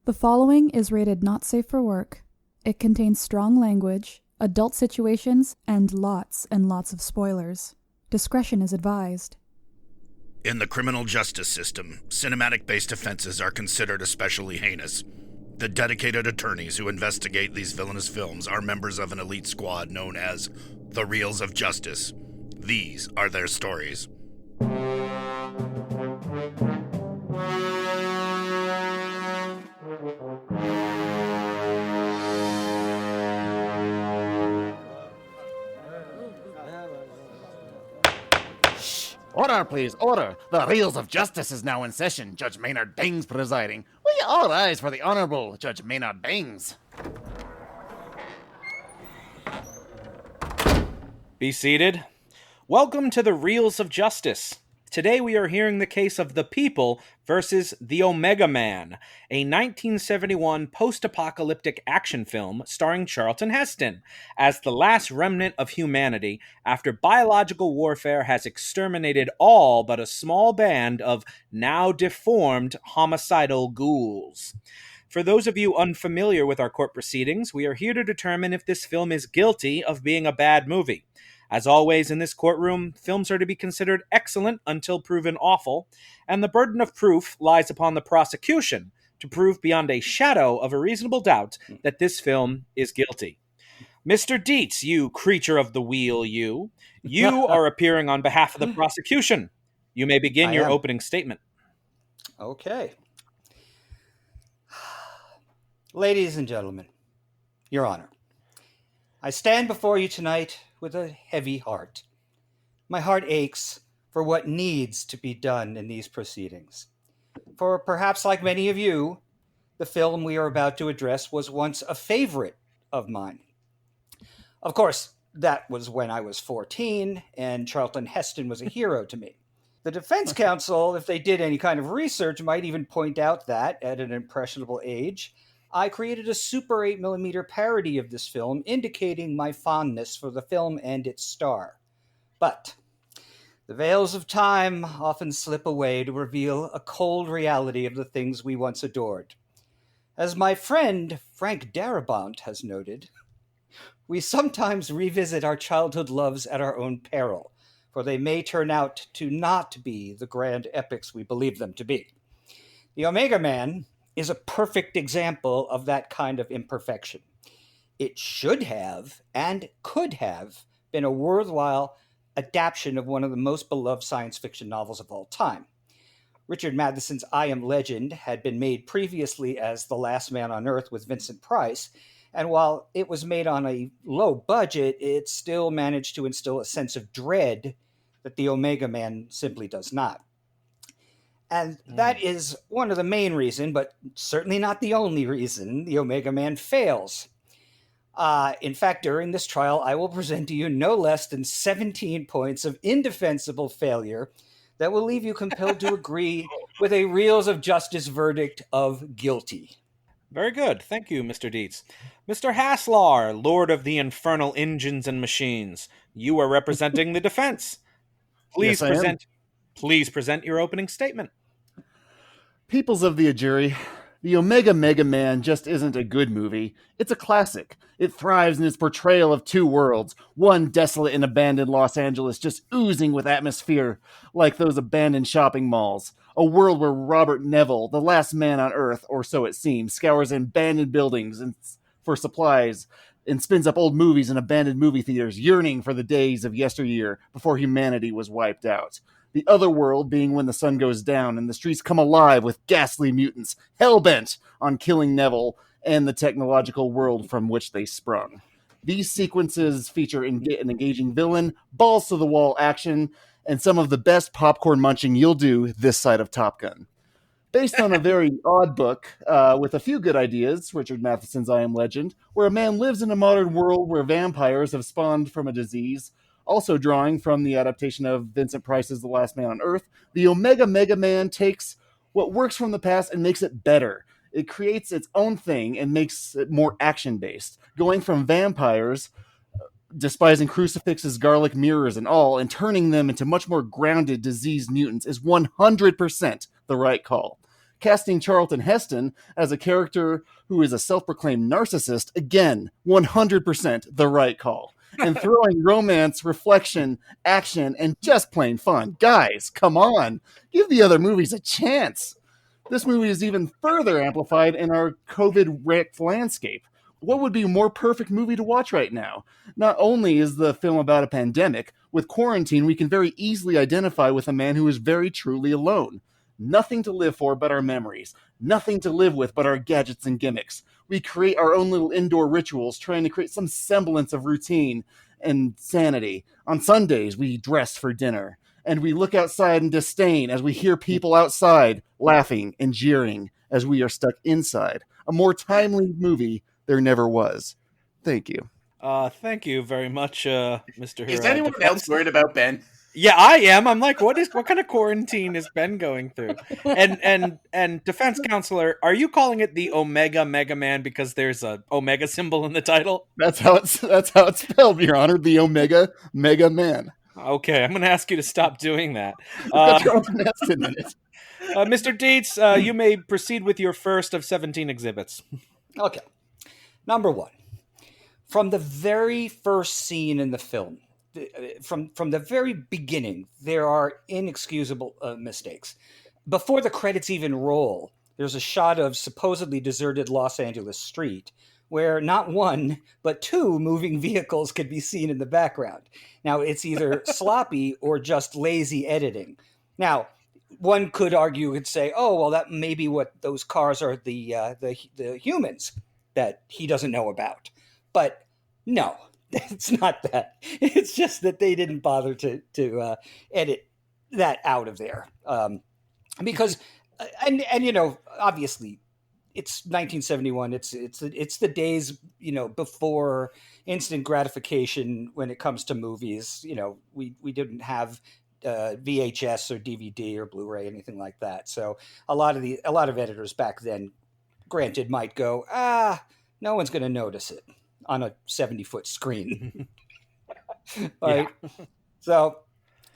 The following is rated not safe for work. It contains strong language, adult situations, and lots of spoilers. Discretion is advised. In the criminal justice system, cinematic-based offenses are considered especially heinous. The dedicated attorneys who investigate these villainous films are members of an elite squad known as the Reels of Justice. These are their stories. Order, please, order. The Reels of Justice is now in session. Judge Maynard Bings presiding. Will you all rise for the Honorable Judge Maynard Bings? Be seated. Welcome to the Reels of Justice. Today we are hearing the case of The People versus The Omega Man, a 1971 post-apocalyptic action film starring Charlton Heston as the last remnant of humanity after biological warfare has exterminated all but a small band of now deformed homicidal ghouls. For those of you unfamiliar with our court proceedings, we are here to determine if this film is guilty of being a bad movie. As always in this courtroom, films are to be considered excellent until proven awful, and the burden of proof lies upon the prosecution to prove beyond a shadow of a reasonable doubt that this film is guilty. Mr. Dietz, you creature of the wheel, you are appearing on behalf of the prosecution. You may begin your opening statement. Okay. Ladies and gentlemen, Your Honor, I stand before you tonight with a heavy heart. My heart aches for what needs to be done in these proceedings. For perhaps like many of you, the film we are about to address was once a favorite of mine. Of course, that was when I was 14, and Charlton Heston was a hero to me. The defense counsel, if they did any kind of research, might even point out that, at an impressionable age, I created a Super 8mm parody of this film, indicating my fondness for the film and its star. But the veils of time often slip away to reveal a cold reality of the things we once adored. As my friend Frank Darabont has noted, we sometimes revisit our childhood loves at our own peril, for they may turn out to not be the grand epics we believe them to be. The Omega Man is a perfect example of that kind of imperfection. It should have and could have been a worthwhile adaptation of one of the most beloved science fiction novels of all time. Richard Matheson's I Am Legend had been made previously as The Last Man on Earth with Vincent Price, and while it was made on a low budget, it still managed to instill a sense of dread that the Omega Man simply does not. And that is one of the main reasons, but certainly not the only reason, the Omega Man fails. In fact, during this trial, I will present to you no less than 17 points of indefensible failure that will leave you compelled to agree with a Reels of Justice verdict of guilty. Very good. Thank you, Mr. Dietz. Mr. Haslar, Lord of the Infernal Engines and Machines, you are representing the defense. Please present your opening statement. Peoples of the jury, the Omega Mega Man just isn't a good movie. It's a classic. It thrives in its portrayal of two worlds, one desolate and abandoned Los Angeles just oozing with atmosphere like those abandoned shopping malls. A world where Robert Neville, the last man on Earth, or so it seems, scours abandoned buildings for supplies and spins up old movies in abandoned movie theaters, yearning for the days of yesteryear before humanity was wiped out. The other world being when the sun goes down and the streets come alive with ghastly mutants, hell-bent on killing Neville and the technological world from which they sprung. These sequences feature an engaging villain, balls-to-the-wall action, and some of the best popcorn munching you'll do this side of Top Gun. Based on a very odd book with a few good ideas, Richard Matheson's I Am Legend, where a man lives in a modern world where vampires have spawned from a disease. Also drawing from the adaptation of Vincent Price's The Last Man on Earth, the Omega Mega Man takes what works from the past and makes it better. It creates its own thing and makes it more action-based, going from vampires, despising crucifixes, garlic mirrors, and all, and turning them into much more grounded, diseased mutants is 100% the right call. Casting Charlton Heston as a character who is a self-proclaimed narcissist, again, 100% the right call. And throwing romance, reflection, action, and just plain fun. Guys, come on. Give the other movies a chance. This movie is even further amplified in our COVID-wrecked landscape. What would be a more perfect movie to watch right now? Not only is the film about a pandemic, with quarantine, we can very easily identify with a man who is very truly alone. Nothing to live for but our memories. Nothing to live with but our gadgets and gimmicks. We create our own little indoor rituals, trying to create some semblance of routine and sanity. On Sundays, we dress for dinner. And we look outside in disdain as we hear people outside laughing and jeering as we are stuck inside. A more timely movie there never was. Thank you. Thank you very much, Mr. Is anyone else worried about Ben? Yeah, I am. I'm like, what kind of quarantine is Ben going through? And defense counselor, are you calling it the Omega Mega Man because there's a Omega symbol in the title? That's how it's spelled, Your Honor. The Omega Mega Man. Okay, I'm going to ask you to stop doing that. Mr. Dietz, you may proceed with your first of 17 exhibits. Okay. Number one. From the very first scene in the film, from the very beginning, there are inexcusable mistakes. Before the credits even roll, there's a shot of supposedly deserted Los Angeles street where not one, but two moving vehicles could be seen in the background. Now, it's either sloppy or just lazy editing. Now, one could argue and say, oh, well, that may be what those cars are, the humans that he doesn't know about. But no, it's not that. It's just that they didn't bother to edit that out of there. Because, and you know, obviously, it's 1971. It's the days, you know, before instant gratification when it comes to movies. You know, we didn't have VHS or DVD or Blu-ray, anything like that. So a lot of editors back then, granted, might go, no one's going to notice it on a 70-foot screen. Right? Yeah.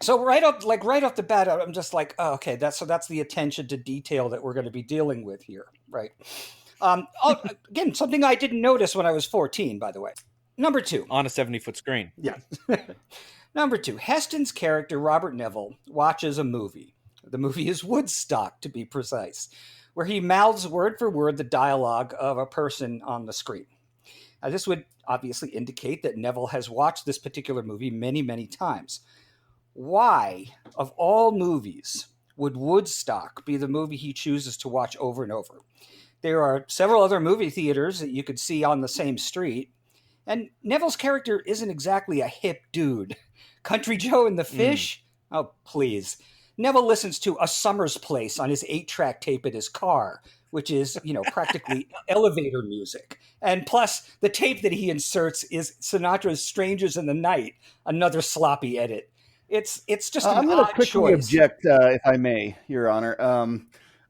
So right off the bat, I'm just like, oh, okay, that's the attention to detail that we're going to be dealing with here, right? Again, something I didn't notice when I was 14, by the way. Number two. On a 70-foot screen. Yeah. Number two, Heston's character, Robert Neville, watches a movie. The movie is Woodstock, to be precise, where he mouths word for word the dialogue of a person on the screen. Now, this would obviously indicate that Neville has watched this particular movie many, many times. Why, of all movies, would Woodstock be the movie he chooses to watch over and over? There are several other movie theaters that you could see on the same street, and Neville's character isn't exactly a hip dude. Country Joe and the Fish? Oh, please. Neville listens to A Summer's Place on his 8-track tape in his car, which is, you know, practically elevator music. And plus, the tape that he inserts is Sinatra's Strangers in the Night, another sloppy edit. It's just an I'm going odd to quickly choice. object, if I may, Your Honor.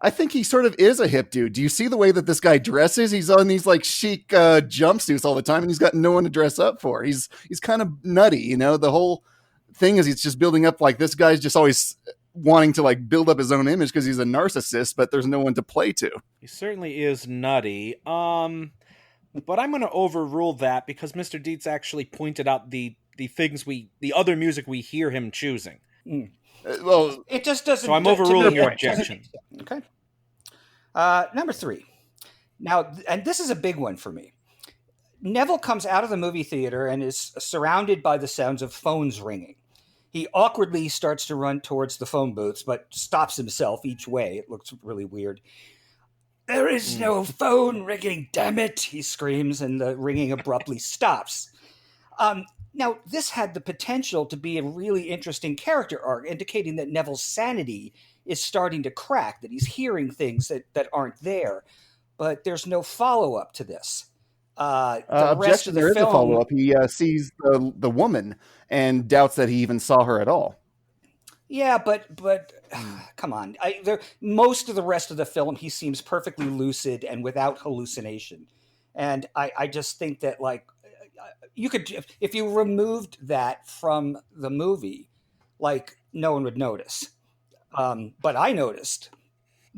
I think he sort of is a hip dude. Do you see the way that this guy dresses? He's on these like chic jumpsuits all the time, and he's got no one to dress up for. He's kind of nutty, you know. The whole thing is he's just building up like this guy's just always wanting to like build up his own image because he's a narcissist, but there's no one to play to. He certainly is nutty. But I'm going to overrule that because Mr. Dietz actually pointed out the other music we hear him choosing. Well, it just doesn't. So I'm overruling your objection. Okay. Number three. Now, and this is a big one for me. Neville comes out of the movie theater and is surrounded by the sounds of phones ringing. He awkwardly starts to run towards the phone booths, but stops himself each way. It looks really weird. There is no phone ringing, damn it, he screams, and the ringing abruptly stops. Now, this had the potential to be a really interesting character arc, indicating that Neville's sanity is starting to crack, that he's hearing things that aren't there. But there's no follow-up to this. Objection, there is a follow-up. He sees the woman and doubts that he even saw her at all. Yeah, but come on. Most of the rest of the film, he seems perfectly lucid and without hallucination. And I just think that, like, you could, if you removed that from the movie, like, no one would notice. But I noticed.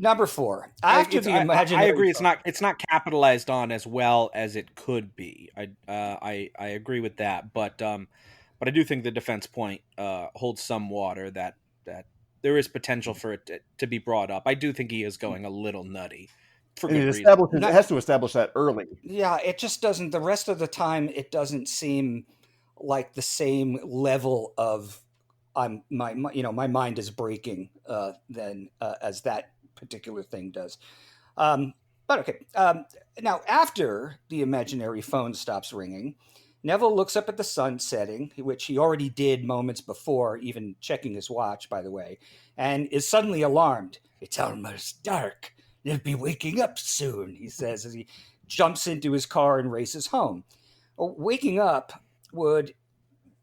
Number 4. After the I imaginary agree. phone. It's not capitalized on as well as it could be. I agree with that, but I do think the defense point holds some water that there is potential for it to be brought up. I do think he is going a little nutty for And good it reason. has to establish that early. Yeah, it just doesn't. The rest of the time, it doesn't seem like the same level of my mind is breaking than as that particular thing does. But okay. Now, after the imaginary phone stops ringing, Neville looks up at the sun setting, which he already did moments before, even checking his watch, by the way, and is suddenly alarmed. It's almost dark. They'll be waking up soon, he says as he jumps into his car and races home. Waking up would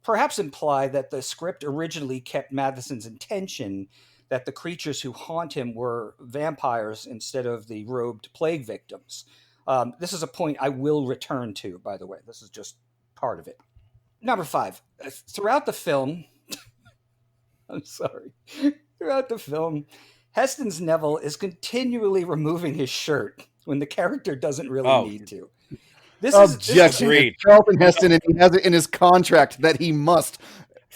perhaps imply that the script originally kept Matheson's intention that the creatures who haunt him were vampires instead of the robed plague victims. This is a point I will return to, by the way. This is just part of it. Number 5. Throughout the film, throughout the film, Heston's Neville is continually removing his shirt when the character doesn't really need to. Objection. It's Charlton Heston, and he has it in his contract that he must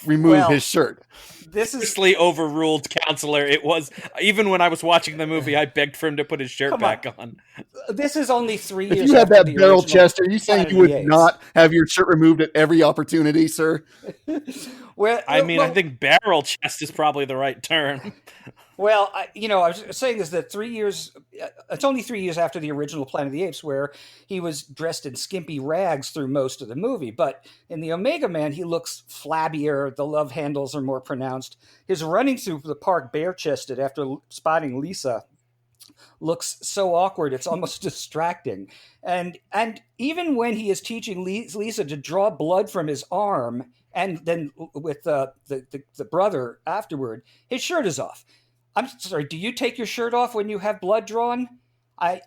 remove his shirt. This is Seriously overruled, counselor. It was, even when I was watching the movie, I begged for him to put his shirt back on. This is only 3 years. If you had after that the barrel original chest, are you saying Planet you of the would Apes. not have your shirt removed at every opportunity, sir? I think barrel chest is probably the right term. Well, I was saying is that 3 years, it's only 3 years after the original Planet of the Apes where he was dressed in skimpy rags through most of the movie. But in the Omega Man, he looks flabbier. The love handles are more pronounced. His running through the park bare-chested after spotting Lisa looks so awkward. It's almost distracting. And even when he is teaching Lisa to draw blood from his arm, and then with the brother afterward, his shirt is off. I'm sorry, do you take your shirt off when you have blood drawn? I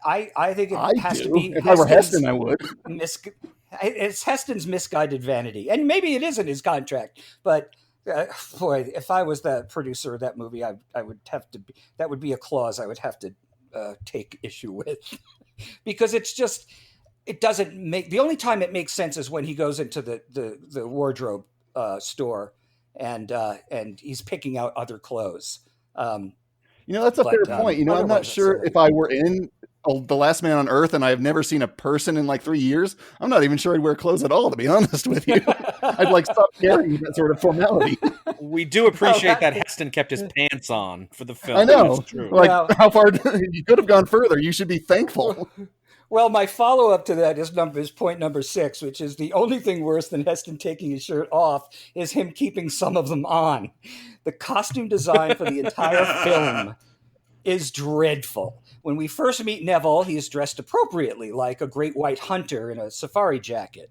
think it has to be. If I were Heston, I would. It's Heston's misguided vanity. And maybe it isn't his contract. But, boy, if I was the producer of that movie, I would have to be, that would be a clause I would have to take issue with. Because it's just, it doesn't make, the only time it makes sense is when he goes into the wardrobe store and he's picking out other clothes. That's a fair point. I'm not sure if I were in The Last Man on Earth and I have never seen a person in like 3 years, I'm not even sure I'd wear clothes at all, to be honest with you. I'd stop carrying that sort of formality. We do appreciate that Heston kept his pants on for the film. I know. That's true. How far you could have gone further. You should be thankful. Well, my follow-up to that is point number 6, which is the only thing worse than Heston taking his shirt off is him keeping some of them on. The costume design for the entire film is dreadful. When we first meet Neville, he is dressed appropriately, like a great white hunter in a safari jacket.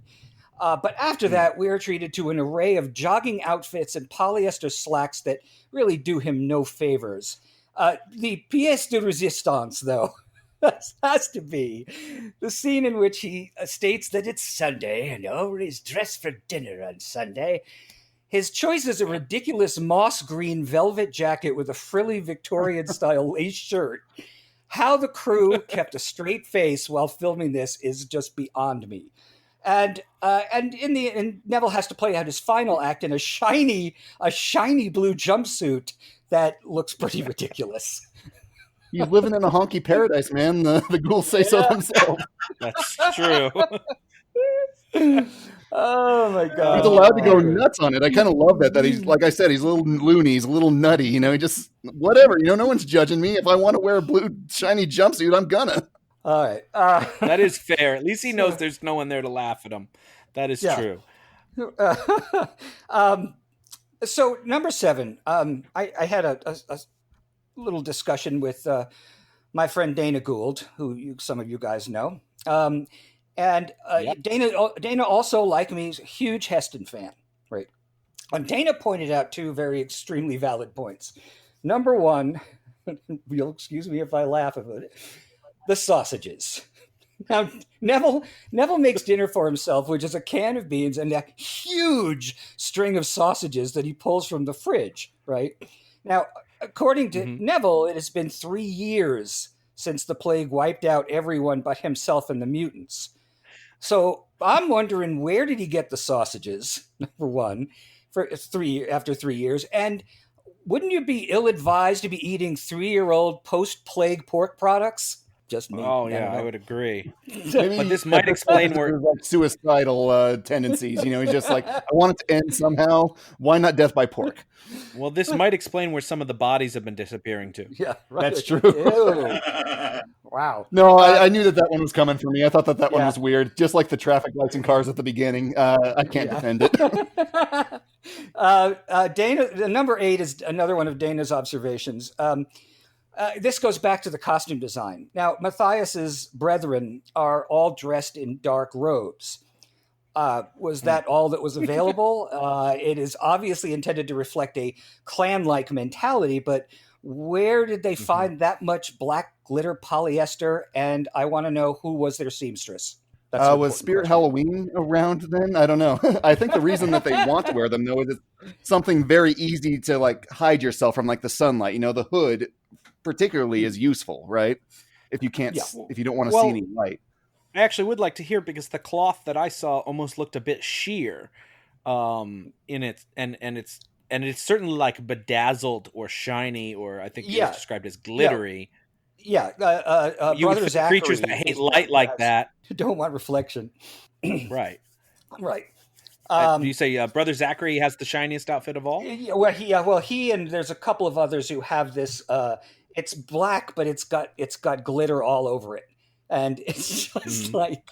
But after that, we are treated to an array of jogging outfits and polyester slacks that really do him no favors. The pièce de résistance, though, has to be the scene in which he states that it's Sunday and always dress for dinner on Sunday. His choice is a ridiculous moss green velvet jacket with a frilly Victorian-style lace shirt. How the crew kept a straight face while filming this is just beyond me. And Neville has to play out his final act in a shiny blue jumpsuit that looks pretty ridiculous. He's living in a honky paradise, man. The ghouls say so themselves. That's true. Oh my God! He's allowed to go nuts on it. I kind of love that he's, like I said, he's a little loony, he's a little nutty. He just whatever. No one's judging me. If I want to wear a blue shiny jumpsuit, I'm gonna. All right, that is fair. At least he knows there's no one there to laugh at him. That is true. So number 7, I had a little discussion with my friend Dana Gould, who some of you guys know. Yep. Dana also, like me, is a huge Heston fan, right? And Dana pointed out 2 extremely valid points. Number 1, you'll excuse me if I laugh about it, the sausages. Now, Neville makes dinner for himself, which is a can of beans and a huge string of sausages that he pulls from the fridge, right? Now, according to Neville, it has been 3 years since the plague wiped out everyone but himself and the mutants. So I'm wondering, where did he get the sausages? Number one, after 3 years, and wouldn't you be ill-advised to be eating 3-year-old post-plague pork products? Just me. Oh yeah, I would agree. Maybe But this might explain where like suicidal tendencies. He's just like, I want it to end somehow. Why not death by pork? Well, this might explain where some of the bodies have been disappearing to. Yeah, right. That's true. Ew. Wow. No, I knew that one was coming for me. I thought that one Yeah. was weird. Just like the traffic lights and cars at the beginning. I can't defend it. Dana, number 8 is another one of Dana's observations. This goes back to the costume design. Now, Matthias's brethren are all dressed in dark robes. Was that all that was available? It is obviously intended to reflect a clan-like mentality, but where did they find that much black glitter polyester? And I want to know, who was their seamstress? That's an Was important Spirit question. Halloween around then? I don't know. I think the reason that they want to wear them, though, is it's something very easy to like hide yourself from, like the sunlight. The hood particularly is useful, right? If you can't, if you don't want to see any light. I actually would like to hear, because the cloth that I saw almost looked a bit sheer in it, and it's certainly like bedazzled or shiny, or I think it was described as glittery. Yeah, You would Brother fit Zachary creatures that hate is light like that. don't want reflection. Right. Right. Do you say Brother Zachary has the shiniest outfit of all? He and there's a couple of others who have this. It's black, but it's got glitter all over it, and it's just like,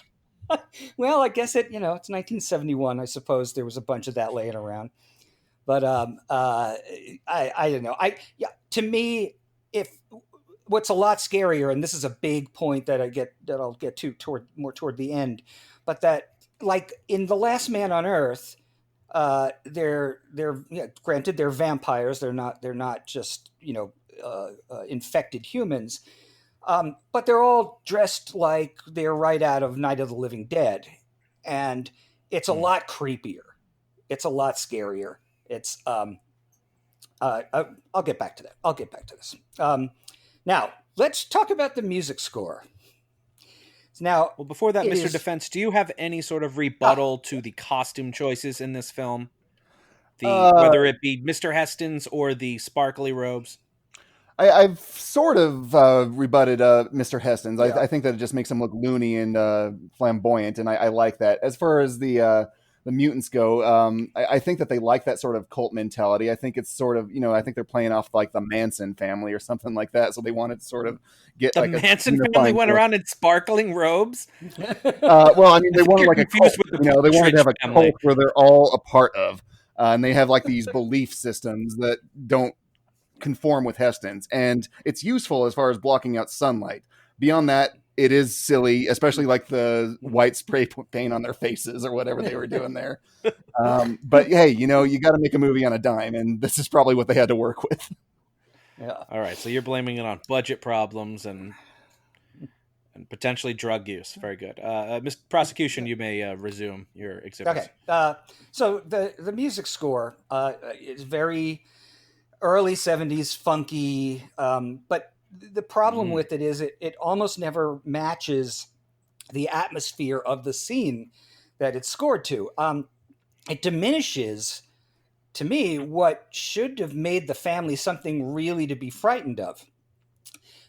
well, I guess it's 1971. I suppose there was a bunch of that laying around, but I don't know. To me, what's a lot scarier, and this is a big point that I'll get to toward the end, but that, like in The Last Man on Earth, they're granted they're vampires. They're not just infected humans, but they're all dressed like they're right out of Night of the Living Dead, and it's a lot creepier. It's a lot scarier. It's I'll get back to that. I'll get back to this. Now let's talk about the music score. Now, well, before that, Mr. Defense, do you have any sort of rebuttal to the costume choices in this film? Whether it be Mr. Heston's or the sparkly robes? I've sort of rebutted Mr. Heston's. I think that it just makes him look loony and flamboyant, and I like that. As far as the mutants go, I think that they like that sort of cult mentality. I think it's sort of, I think they're playing off like the Manson family or something like that. So they wanted to sort of get the like Manson family went around in sparkling robes. Well, I mean, they wanted like a cult. They wanted to have a family. cult where they're all a part of, and they have like these belief systems that don't conform with Heston's, and it's useful as far as blocking out sunlight. Beyond that, it is silly, especially like the white spray paint on their faces or whatever they were doing there. But hey, you got to make a movie on a dime, and this is probably what they had to work with. Yeah. All right, so you're blaming it on budget problems and potentially drug use. Very good. Mr. Prosecution, you may resume your exhibits. Okay. So the music score is very early 70s funky, but the problem with it is it almost never matches the atmosphere of the scene that it's scored to. It diminishes, to me, what should have made the family something really to be frightened of.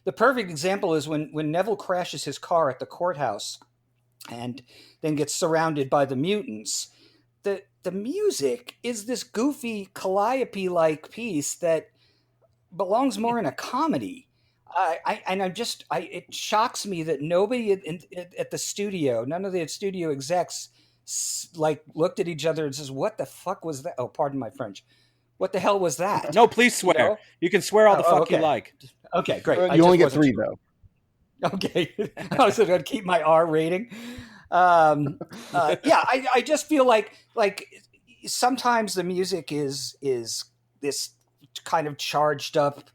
The perfect example is when Neville crashes his car at the courthouse and then gets surrounded by the mutants. The music is this goofy calliope-like piece that belongs more in a comedy. It shocks me that nobody at the studio, none of the studio execs, looked at each other and says, "What the fuck was that?" Oh, pardon my French. What the hell was that? No, please swear. You can swear all the fuck you like. Okay, great. You only get 3 though. Okay, I was going to keep my R rating. I just feel like sometimes the music is this kind of charged up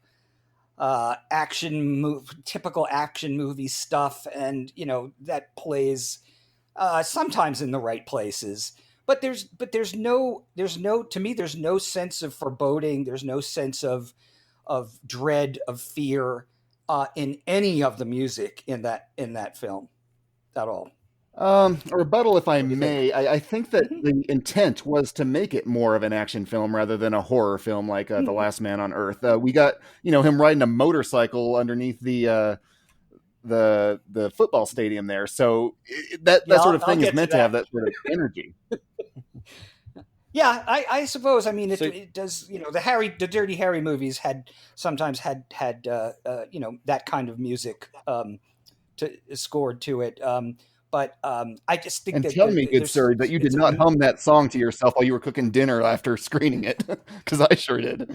typical action movie stuff, and that plays sometimes in the right places, but there's no to me there's no sense of foreboding. There's no sense of dread, of fear in any of the music in that film at all. A rebuttal, if I may. I think that the intent was to make it more of an action film rather than a horror film like The Last Man on Earth. We got him riding a motorcycle underneath the football stadium there, so that sort of thing is meant to have that sort of energy. Yeah, I suppose. I mean, it does. The Dirty Harry movies sometimes had that kind of music scored to it. But I just think that. Tell me, good sir, that you did not hum that song to yourself while you were cooking dinner after screening it, because I sure did.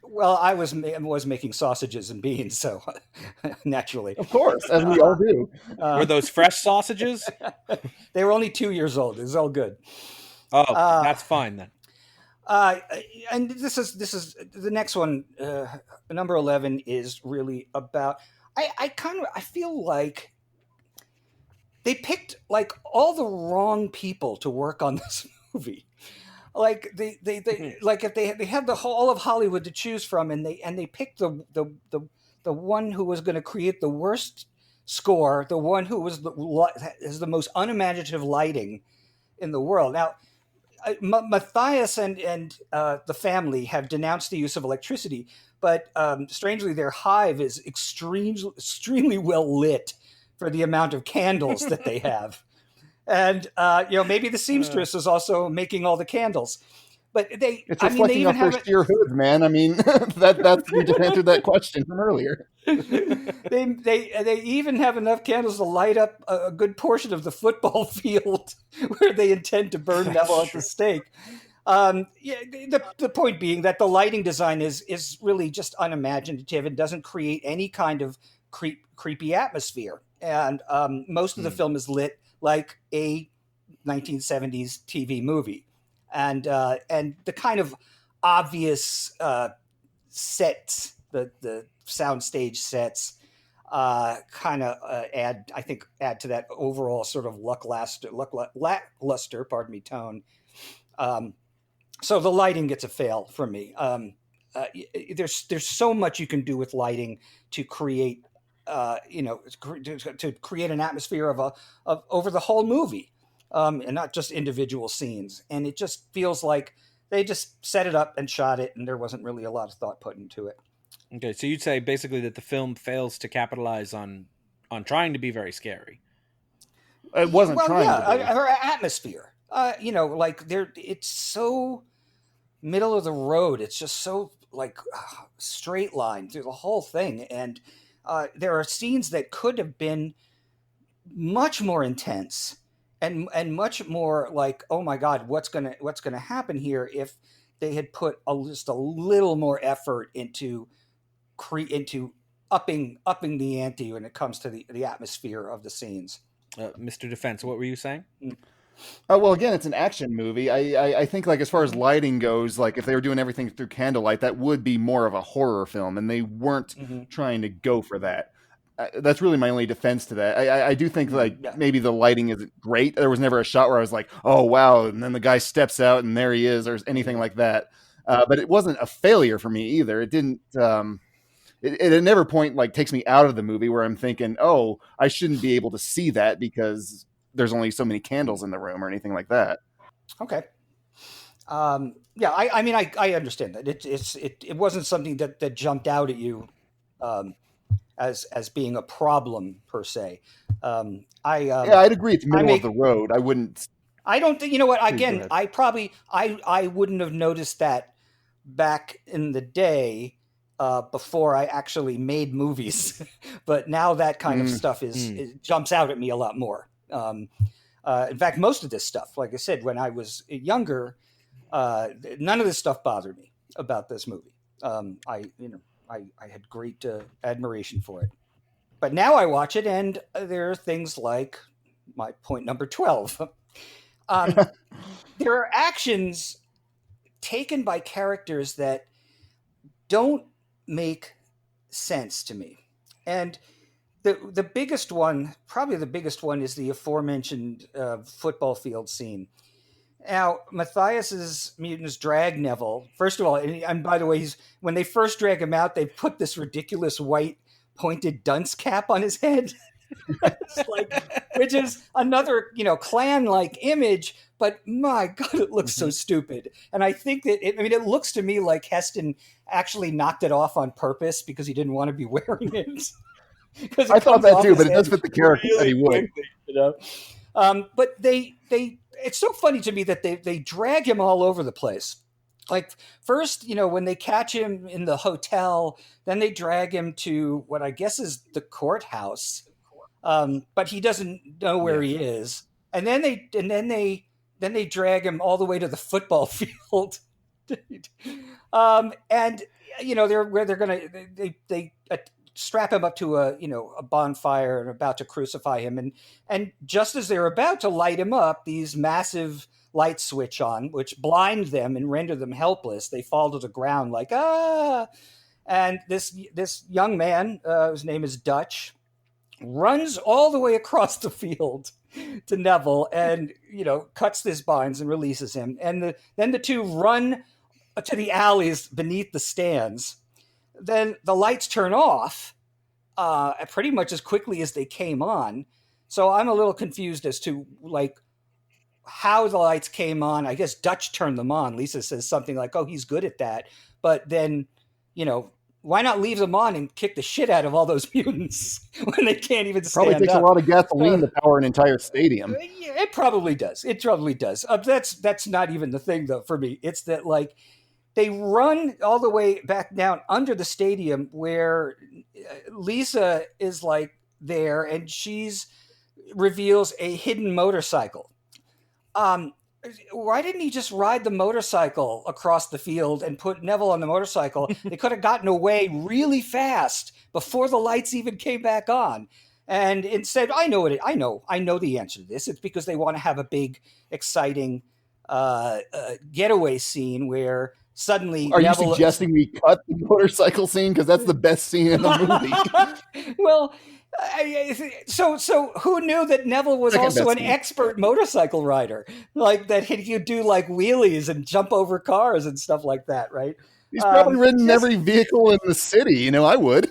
Well, I was making sausages and beans, so naturally, of course, as we all do. Were those fresh sausages? They were only 2 years old. It was all good. Oh, that's fine then. And this is the next one. Number 11 is really about. I feel like they picked like all the wrong people to work on this movie. Like they like if they had all of Hollywood to choose from, and they picked the one who was going to create the worst score, the one who has the most unimaginative lighting in the world. Now, Matthias and the family have denounced the use of electricity, but strangely, their hive is extremely well lit for the amount of candles that they have. And maybe the seamstress is also making all the candles, but it's reflecting off their sheer hoods, man. I mean, that's you just answered that question from earlier. They even have enough candles to light up a good portion of the football field where they intend to burn them all at the stake. The point being that the lighting design is really just unimaginative and doesn't create any kind of creepy atmosphere. And most of the film is lit like a 1970s TV movie, and the kind of obvious sets, the soundstage sets, kind of add to that overall sort of lackluster, tone. So the lighting gets a fail from me. There's so much you can do with lighting to create. To create an atmosphere of over the whole movie, and not just individual scenes. And it just feels like they just set it up and shot it, and there wasn't really a lot of thought put into it. Okay, so you'd say basically that the film fails to capitalize on trying to be very scary. It wasn't trying to be. Her atmosphere. It's so middle of the road. It's just so straight line through the whole thing, and there are scenes that could have been much more intense and much more like, oh my God, what's gonna happen here if they had put just a little more effort into upping the ante when it comes to the atmosphere of the scenes. Mr. Defense, what were you saying? Well, again, it's an action movie. I think, like, as far as lighting goes, like, if they were doing everything through candlelight, that would be more of a horror film, and they weren't trying to go for that. That's really my only defense to that. I do think, maybe the lighting isn't great. There was never a shot where I was like, oh, wow, and then the guy steps out, and there he is, or anything like that. But it wasn't a failure for me either. It didn't... It at never point, takes me out of the movie where I'm thinking, oh, I shouldn't be able to see that because there's only so many candles in the room or anything like that. Okay. I understand that it wasn't something that jumped out at you as being a problem per se. I'd agree it's middle of the road. I wouldn't. I don't think, you know what, again, I wouldn't have noticed that back in the day before I actually made movies, but now that kind of stuff it jumps out at me a lot more. In fact, most of this stuff, like I said, when I was younger, none of this stuff bothered me about this movie. I had great admiration for it, but now I watch it, and there are things like my point number 12. There are actions taken by characters that don't make sense to me, and the biggest one, probably the biggest one, is the aforementioned football field scene. Now, Matthias's mutants drag Neville. First of all, and by the way, when they first drag him out, they put this ridiculous white pointed dunce cap on his head. It's like, which is another, Klan-like image, but my God, it looks so stupid. And I think that, it looks to me like Heston actually knocked it off on purpose because he didn't want to be wearing it. I thought that too, but it does fit the character that he would. Quickly, but it's so funny to me that they drag him all over the place. Like first, when they catch him in the hotel, then they drag him to what I guess is the courthouse. But he doesn't know where he is. And then they drag him all the way to the football field. And they strap him up to a bonfire and about to crucify him. And just as they're about to light him up, these massive lights switch on, which blind them and render them helpless. They fall to the ground like, ah! And this young man, whose name is Dutch, runs all the way across the field to Neville and, cuts his binds and releases him. And then the two run to the alleys beneath the stands. Then the lights turn off pretty much as quickly as they came on. So I'm a little confused as to how the lights came on. I guess Dutch turned them on. Lisa says something like, oh, he's good at that. But then, why not leave them on and kick the shit out of all those mutants when they can't even stand up? Probably takes a lot of gasoline to power an entire stadium. Yeah, it probably does. That's not even the thing, though, for me. It's that, they run all the way back down under the stadium where Lisa is, there, and she's reveals a hidden motorcycle. Why didn't he just ride the motorcycle across the field and put Neville on the motorcycle? They could have gotten away really fast before the lights even came back on. And instead, I know the answer to this. It's because they want to have a big, exciting getaway scene where suddenly Are Neville... you suggesting we cut the motorcycle scene? Because that's the best scene in the movie. Well... So who knew that Neville was also an expert motorcycle rider, that he could do wheelies and jump over cars and stuff like that, right? He's probably ridden every vehicle in the city. I would.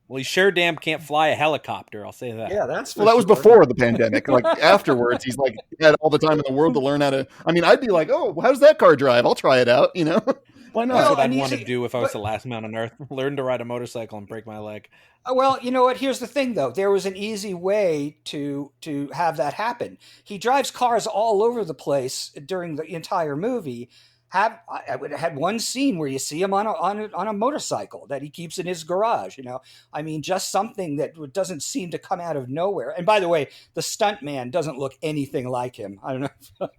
Well, he sure damn can't fly a helicopter. I'll say that. Yeah, that's that was before the pandemic. Afterwards, he's had all the time in the world to learn how to. I'd be like, oh, how does that car drive? I'll try it out. Why not? That's what I'd want to do if I was the last man on Earth. Learn to ride a motorcycle and break my leg. Well, you know what? Here's the thing, though. There was an easy way to have that happen. He drives cars all over the place during the entire movie. I would have had one scene where you see him on a motorcycle that he keeps in his garage. Just something that doesn't seem to come out of nowhere. And by the way, the stunt man doesn't look anything like him. I don't know if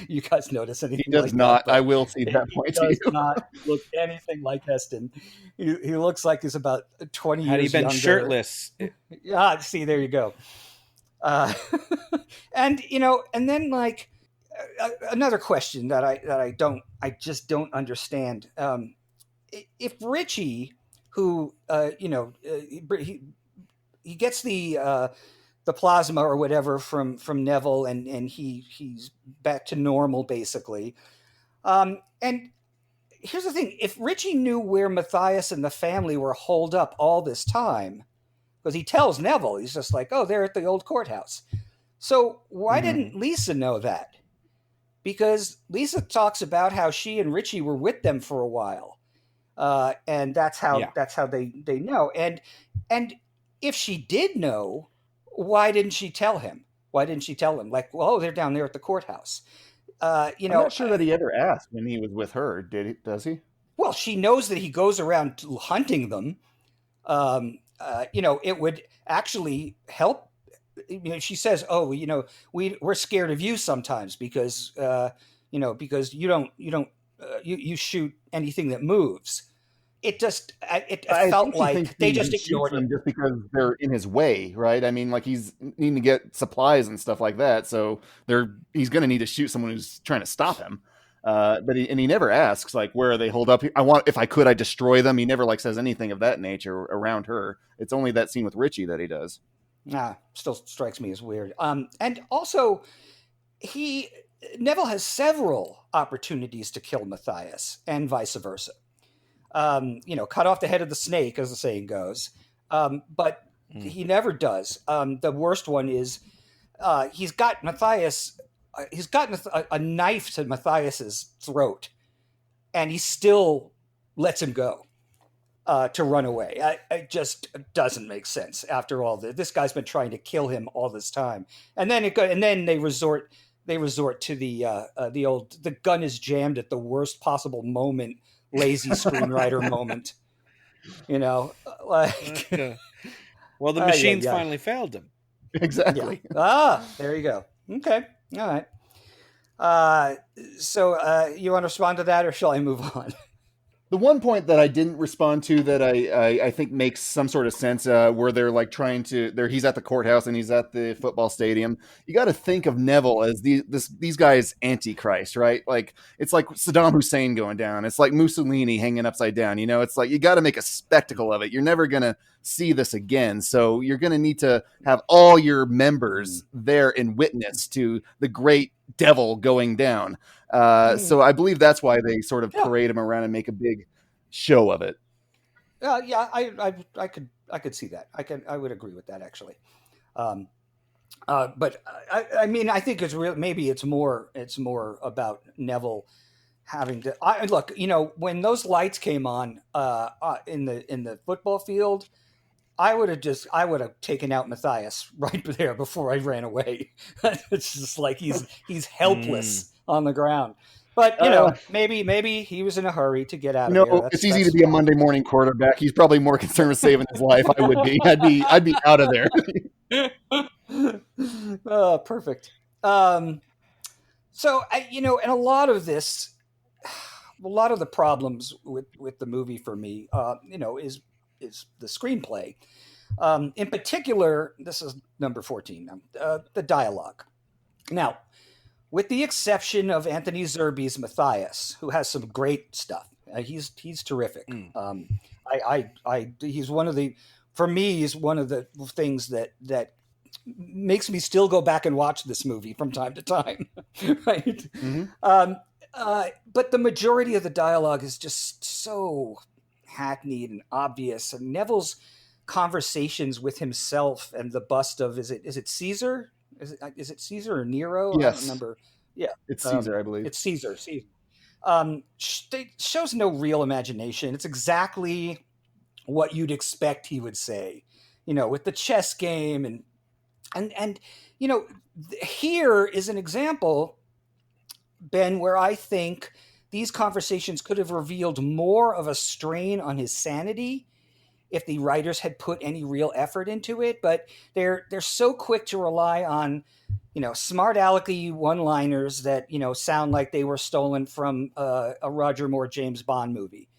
you guys notice anything. He does like not. That, I will see that point. He does not look anything like Heston. He looks like he's about 20 years younger. Had he been shirtless? Yeah. See, there you go. And then another question that I just don't understand. If Richie, who he gets the plasma or whatever from Neville, and he's back to normal basically. And here's the thing: if Richie knew where Matthias and the family were holed up all this time, because he tells Neville, he's just like, "Oh, they're at the old courthouse." So why didn't Lisa know that? Because Lisa talks about how she and Richie were with them for a while, and that's how they know. And if she did know, why didn't she tell him? Why didn't she tell him? They're down there at the courthourse. I'm not sure that he ever asked when he was with her. Does he? Well, she knows that he goes around hunting them. It would actually help. She says, "Oh, we're scared of you sometimes because you shoot anything that moves." It just felt like they just ignored him just because they're in his way, right? He's needing to get supplies and stuff like that, so he's going to need to shoot someone who's trying to stop him. But he never asks where are they holed up. If I could, I'd destroy them. He never says anything of that nature around her. It's only that scene with Richie that he does. Still strikes me as weird. And also, he Neville has several opportunities to kill Matthias and vice versa. Cut off the head of the snake, as the saying goes. But he never does. The worst one is he's got Matthias. He's gotten a knife to Matthias's throat, and he still lets him go to run away. It just doesn't make sense. After all, this guy's been trying to kill him all this time, and then they resort to the gun is jammed at the worst possible moment, lazy screenwriter moment. Well, the machines finally failed him. Exactly. Yeah. There you go. Okay. All right. So you want to respond to that, or shall I move on? The one point that I didn't respond to that I think makes some sort of sense, where they're like he's at the courthouse and he's at the football stadium. You got to think of Neville as these guys Antichrist, right? Like it's like Saddam Hussein going down. It's like Mussolini hanging upside down. It's like you got to make a spectacle of it. You're never gonna see this again, so you're gonna need to have all your members there in witness to the great devil going down. So I believe that's why they sort of parade him around and make a big show of it. I could see that. I would agree with that, actually. But I mean, I think it's real. Maybe it's more about Neville having to look. When those lights came on in the football field, I would have taken out Matthias right there before I ran away. It's just like he's helpless on the ground. But maybe he was in a hurry to get out of there. It's easy to be a Monday morning quarterback. He's probably more concerned with saving his life. I would be. I'd be out of there. Oh, perfect. So and a lot of the problems with the movie for me, is the screenplay. In particular, this is number 14, the dialogue. Now, with the exception of Anthony Zerbe's Matthias, who has some great stuff. He's terrific. He's one of the things that makes me still go back and watch this movie from time to time. Right. Mm-hmm. But the majority of the dialogue is just so hackneyed and obvious. And Neville's conversations with himself and the bust of is it Caesar? Is it Caesar or Nero? Yes. I don't remember. Yeah, it's Caesar, I believe. It's Caesar. It shows no real imagination. It's exactly what you'd expect he would say, with the chess game and here is an example, Ben, where I think these conversations could have revealed more of a strain on his sanity if the writers had put any real effort into it. But they're so quick to rely on, smart alecky one-liners that, sound like they were stolen from a Roger Moore James Bond movie.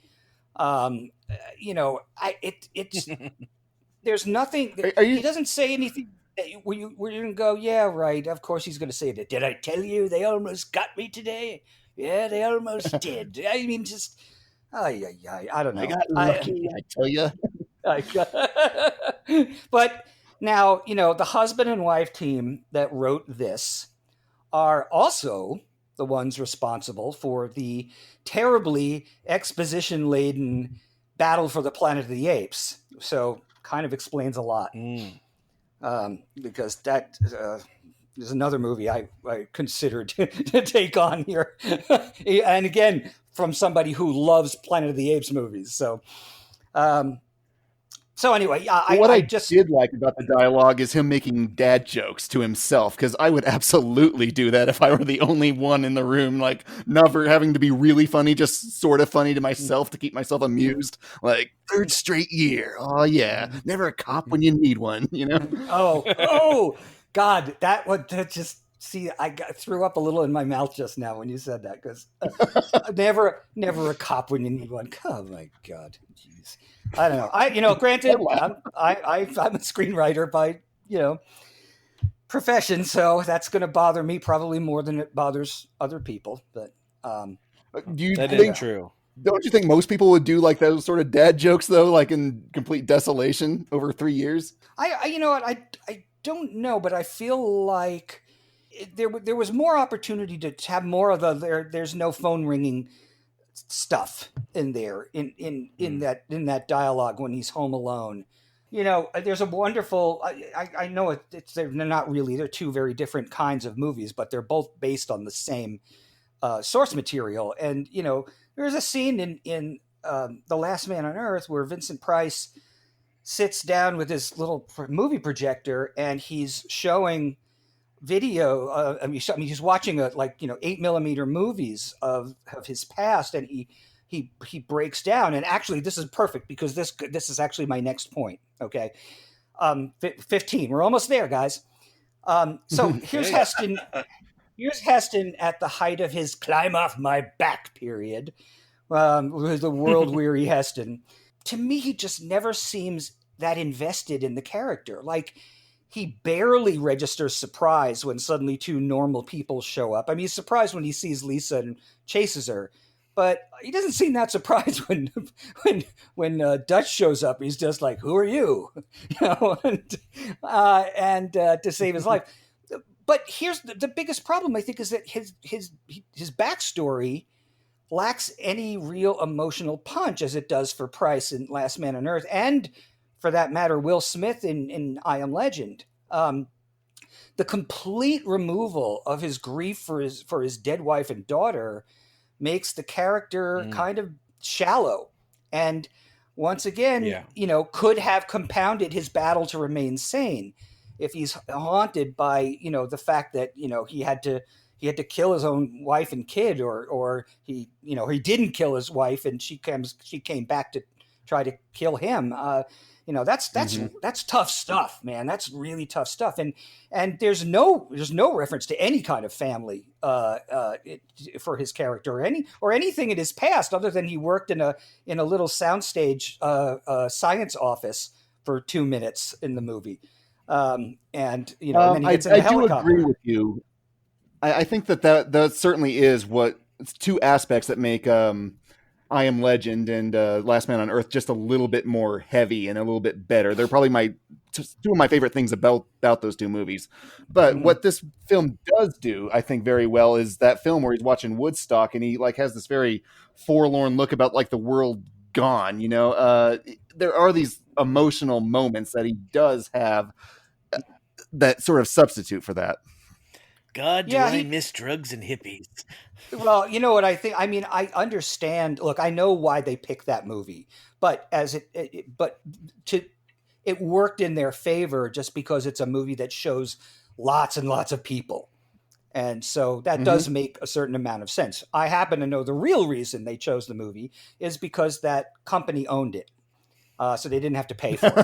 There's nothing. He doesn't say anything where you can go, yeah, right. Of course he's going to say that. Did I tell you they almost got me today? Yeah, they almost did. I mean, just, I don't know. I got lucky, I tell you. But now, the husband and wife team that wrote this are also the ones responsible for the terribly exposition-laden Battle for the Planet of the Apes. So kind of explains a lot. Because that is another movie I considered to take on here. And again, from somebody who loves Planet of the Apes movies. So anyway, I did like about the dialogue is him making dad jokes to himself, because I would absolutely do that if I were the only one in the room, like never having to be really funny, just sort of funny to myself to keep myself amused. Like, third straight year. Oh yeah, never a cop when you need one. Oh, God, that just. See, I threw up a little in my mouth just now when you said that, because never a cop when you need one. Oh my God, jeez. I don't know. Granted, I'm a screenwriter by profession, so that's going to bother me probably more than it bothers other people. But that is true. Don't you think most people would do like those sort of dad jokes though, like in complete desolation over 3 years? I don't know, but I feel like there was more opportunity to have more of there's no phone ringing stuff in there in that dialogue when he's home alone. There's a wonderful. I know they're not really. They're two very different kinds of movies, but they're both based on the same source material. And there's a scene in The Last Man on Earth where Vincent Price sits down with his little movie projector and he's showing video. He's watching 8mm movies of his past, and he breaks down. And actually, this is perfect because this is actually my next point. Okay, 15. We're almost there, guys. So here's Heston. Here's Heston at the height of his climb off my back period. With the world weary Heston. To me, he just never seems that invested in the character. Like, he barely registers surprise when suddenly two normal people show up. I mean, he's surprised when he sees Lisa and chases her, but he doesn't seem that surprised when Dutch shows up. He's just like, "Who are you?" And to save his life. But here's the biggest problem, I think, is that his backstory lacks any real emotional punch as it does for Price in Last Man on Earth, and for that matter, Will Smith in I Am Legend. The complete removal of his grief for his dead wife and daughter makes the character kind of shallow, and once again, could have compounded his battle to remain sane if he's haunted by the fact that he had to kill his own wife and kid, or he didn't kill his wife and she came back to try to kill him. That's tough stuff, man. That's really tough stuff. And there's no reference to any kind of family for his character or anything in his past other than he worked in a little soundstage science office for 2 minutes in the movie. And then he gets in the helicopter. I do agree with you. I think that certainly is it's two aspects that make I Am Legend and Last Man on Earth just a little bit more heavy and a little bit better. They're probably two of my favorite things about those two movies. But what this film does do, I think, very well is that film where he's watching Woodstock and he has this very forlorn look about the world gone. There are these emotional moments that he does have that sort of substitute for that. God, do I miss drugs and hippies. Well, you know what I think? I mean, I understand. Look, I know why they picked that movie, but it worked in their favor just because it's a movie that shows lots and lots of people. And so that does make a certain amount of sense. I happen to know the real reason they chose the movie is because that company owned it. So they didn't have to pay for it.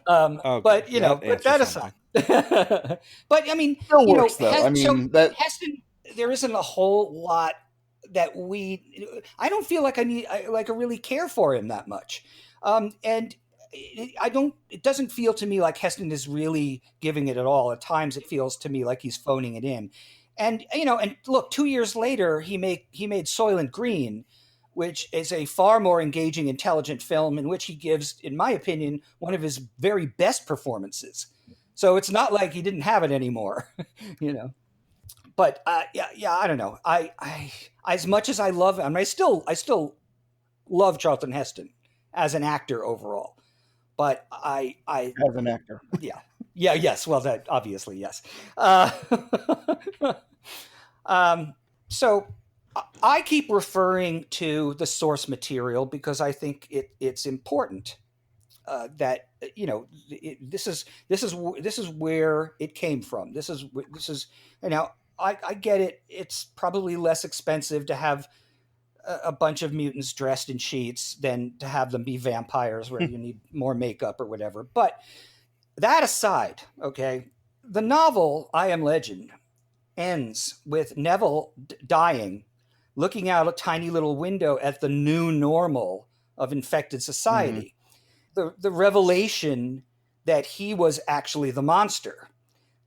But but that aside, but I mean, still works though. Heston, there isn't a whole lot that I don't feel like I really care for him that much. And it doesn't feel to me like Heston is really giving it at all. At times it feels to me like he's phoning it in. And, and look, 2 years later, he made Soylent Green, which is a far more engaging, intelligent film in which he gives, in my opinion, one of his very best performances. So it's not like he didn't have it anymore, But I don't know. I as much as I love him, I still love Charlton Heston as an actor overall. But I as an actor, yes. Well, that obviously yes. So I keep referring to the source material because I think it's important that this is where it came from. This is I get it. It's probably less expensive to have a bunch of mutants dressed in sheets than to have them be vampires where you need more makeup or whatever. But that aside, okay, the novel I Am Legend ends with Neville dying, looking out a tiny little window at the new normal of infected society. The revelation that he was actually the monster,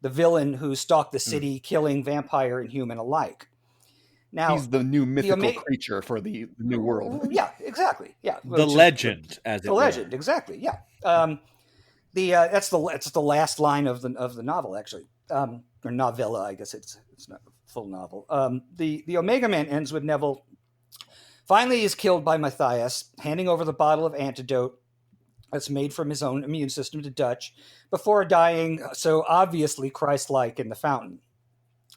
the villain who stalked the city, killing vampire and human alike. Now he's the new mythical creature for the new world. Yeah, exactly. Yeah, the legend, as it were. The legend, exactly. Yeah. That's the last line of the novel, actually, or novella. I guess it's not a full novel. The Omega Man ends with Neville finally is killed by Matthias, handing over the bottle of antidote that's made from his own immune system to Dutch before dying so obviously Christ-like in the fountain.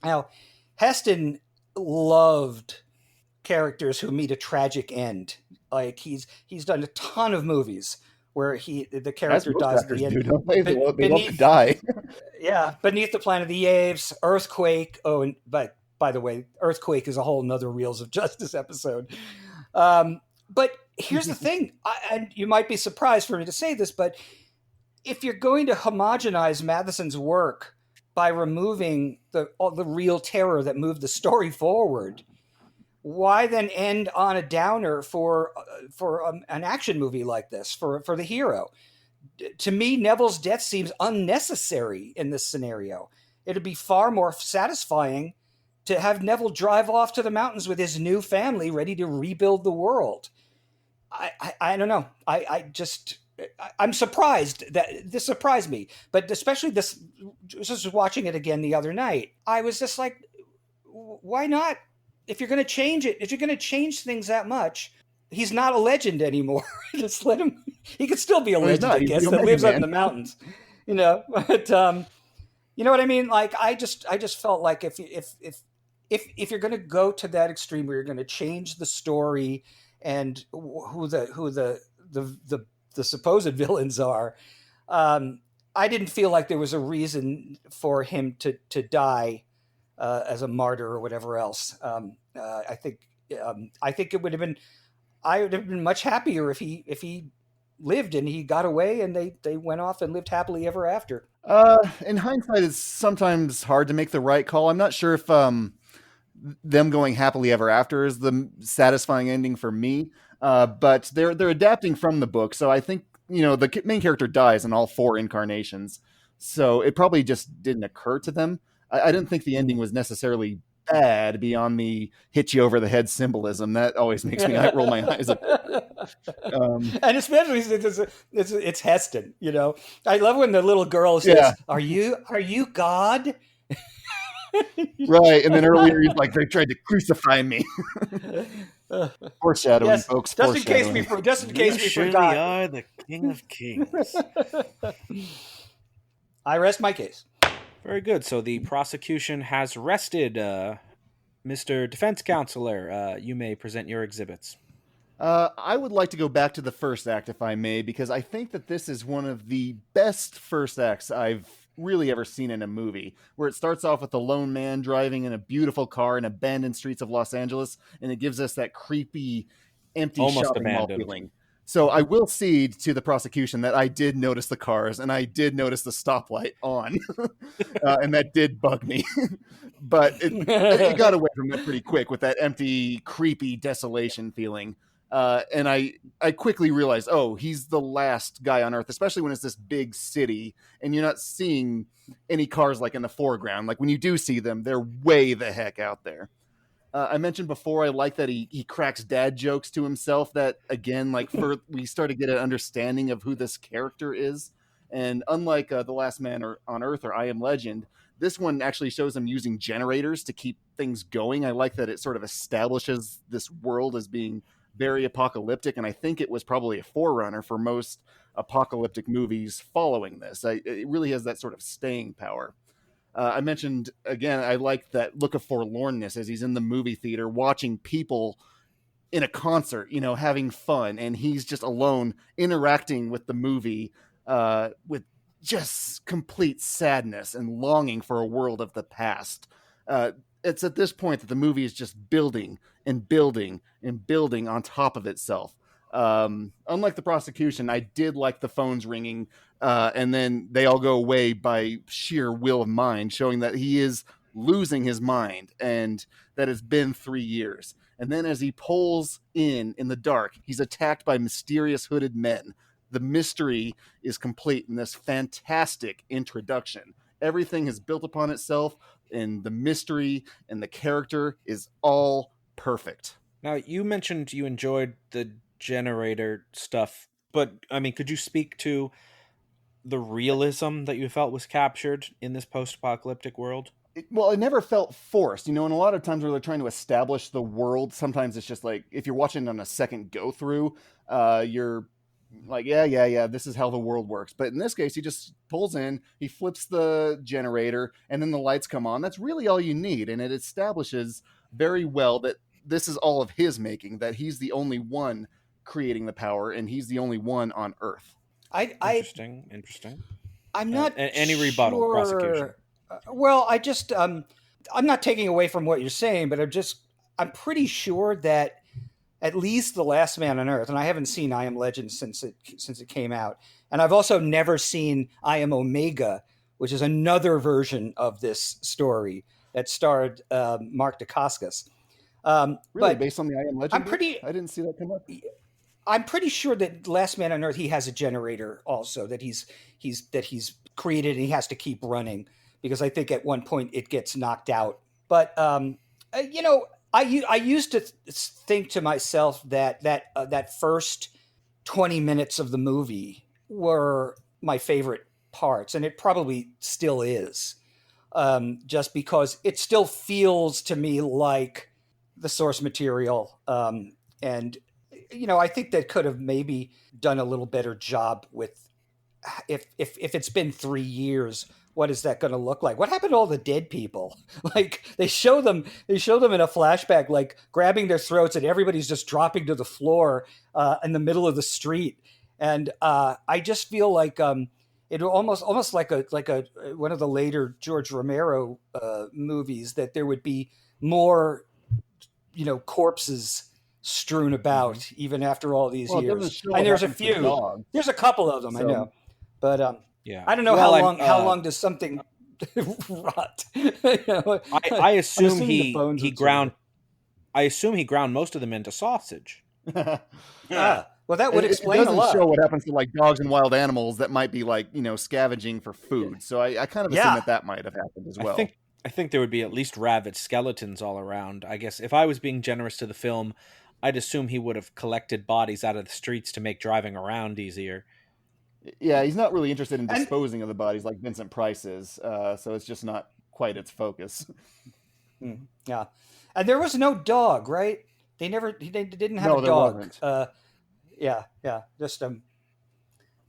Now, Heston loved characters who meet a tragic end. Like he's done a ton of movies where the character dies at the end. They love to die. Yeah, Beneath the Planet of the Apes, Earthquake. Oh, and by the way, Earthquake is a whole nother Reels of Justice episode. But here's the thing, and you might be surprised for me to say this, but if you're going to homogenize Matheson's work by removing all the real terror that moved the story forward, why then end on a downer for an action movie like this, for the hero? To me, Neville's death seems unnecessary in this scenario. It'd be far more satisfying to have Neville drive off to the mountains with his new family ready to rebuild the world. I don't know. I'm surprised that this surprised me, but especially this, just watching it again the other night, I was just like, why not? If you're going to change it, if you're going to change things that much, he's not a legend anymore. Just let him, he could still be a legend, I guess, that lives up in the mountains, but, you know what I mean? Like, I just felt like if you're going to go to that extreme where you're going to change the story and who the supposed villains are, I didn't feel like there was a reason for him to die as a martyr or whatever else. I think it would have been, I would have been much happier if he lived and he got away and they went off and lived happily ever after. In hindsight, it's sometimes hard to make the right call. I'm not sure if them going happily ever after is the satisfying ending for me. But they're adapting from the book, so I think the main character dies in all 4 incarnations. So it probably just didn't occur to them. I didn't think the ending was necessarily bad beyond the hit you over the head symbolism. That always makes me roll my eyes. And especially it's Heston. I love when the little girl says, "Are you God?" Right, and then earlier he's like, "They tried to crucify me." Foreshadowing, folks. Just in case we forgot. Are the King of Kings. I rest my case. Very good. So the prosecution has rested. Mr. Defense Counselor, you may present your exhibits. I would like to go back to the first act, if I may, because I think that this is one of the best first acts I've really ever seen in a movie, where it starts off with a lone man driving in a beautiful car in abandoned streets of Los Angeles, and it gives us that creepy, empty Almost shopping mall abandoned feeling. So I will cede to the prosecution that I did notice the cars, and I did notice the stoplight on, and that did bug me. But it got away from it pretty quick with that empty, creepy desolation feeling. And I quickly realized, he's the last guy on Earth, especially when it's this big city and you're not seeing any cars like in the foreground. Like when you do see them, they're way the heck out there. I mentioned before, I like that he cracks dad jokes to himself. That again, we start to get an understanding of who this character is. And unlike The Last Man on Earth or I Am Legend, this one actually shows him using generators to keep things going. I like that it sort of establishes this world as being very apocalyptic, and I think it was probably a forerunner for most apocalyptic movies following this. It really has that sort of staying power. I mentioned, again, I like that look of forlornness as he's in the movie theater watching people in a concert, having fun, and he's just alone interacting with the movie with just complete sadness and longing for a world of the past. It's at this point that the movie is just building and building and building on top of itself. Unlike the prosecution, I did like the phones ringing, and then they all go away by sheer will of mind, showing that he is losing his mind and that it's been 3 years. And then as he pulls in the dark, he's attacked by mysterious hooded men. The mystery is complete in this fantastic introduction. Everything is built upon itself, and the mystery and the character is all perfect. Now, you mentioned you enjoyed the generator stuff, but I mean, could you speak to the realism that you felt was captured in this post-apocalyptic world? It never felt forced, and a lot of times where they're trying to establish the world, sometimes it's just like, if you're watching on a second go through, you're like, yeah, this is how the world works. But in this case, he just pulls in, he flips the generator, and then the lights come on. That's really all you need, and it establishes very well that this is all of his making, that he's the only one creating the power, and he's the only one on Earth. Interesting. I'm not any rebuttal, sure. prosecution. Well, I just I'm not taking away from what you're saying, but I'm pretty sure that at least The Last Man on Earth, and I haven't seen I Am Legend since it came out, and I've also never seen I Am Omega, which is another version of this story that starred Mark Dacascos. Really, but based on the I Am Legend? I didn't see that come up. I'm pretty sure that Last Man on Earth, he has a generator also that he's created, and he has to keep running, because I think at one point it gets knocked out. But I used to think to myself that first 20 minutes of the movie were my favorite parts, and it probably still is, just because it still feels to me like the source material, and I think that could have maybe done a little better job with if it's been 3 years. What is that going to look like? What happened to all the dead people? Like, they show them in a flashback, like grabbing their throats, and everybody's just dropping to the floor in the middle of the street. And I just feel like it almost like a one of the later George Romero movies, that there would be more, corpses strewn about even after all these years. And there's a few. There's a couple of them, so, I know, but yeah, I don't know how long does something rot. I assume he ground. I assume he ground most of them into sausage. Well, that would explain it a lot. Show what happens to like dogs and wild animals that might be like scavenging for food. So I kind of assume that might have happened as well. I think there would be at least ravaged skeletons all around. I guess if I was being generous to the film, I'd assume he would have collected bodies out of the streets to make driving around easier. Yeah, he's not really interested in disposing of the bodies like Vincent Price is, so it's just not quite its focus. Yeah, and there was no dog, right? They didn't have a dog. Yeah, just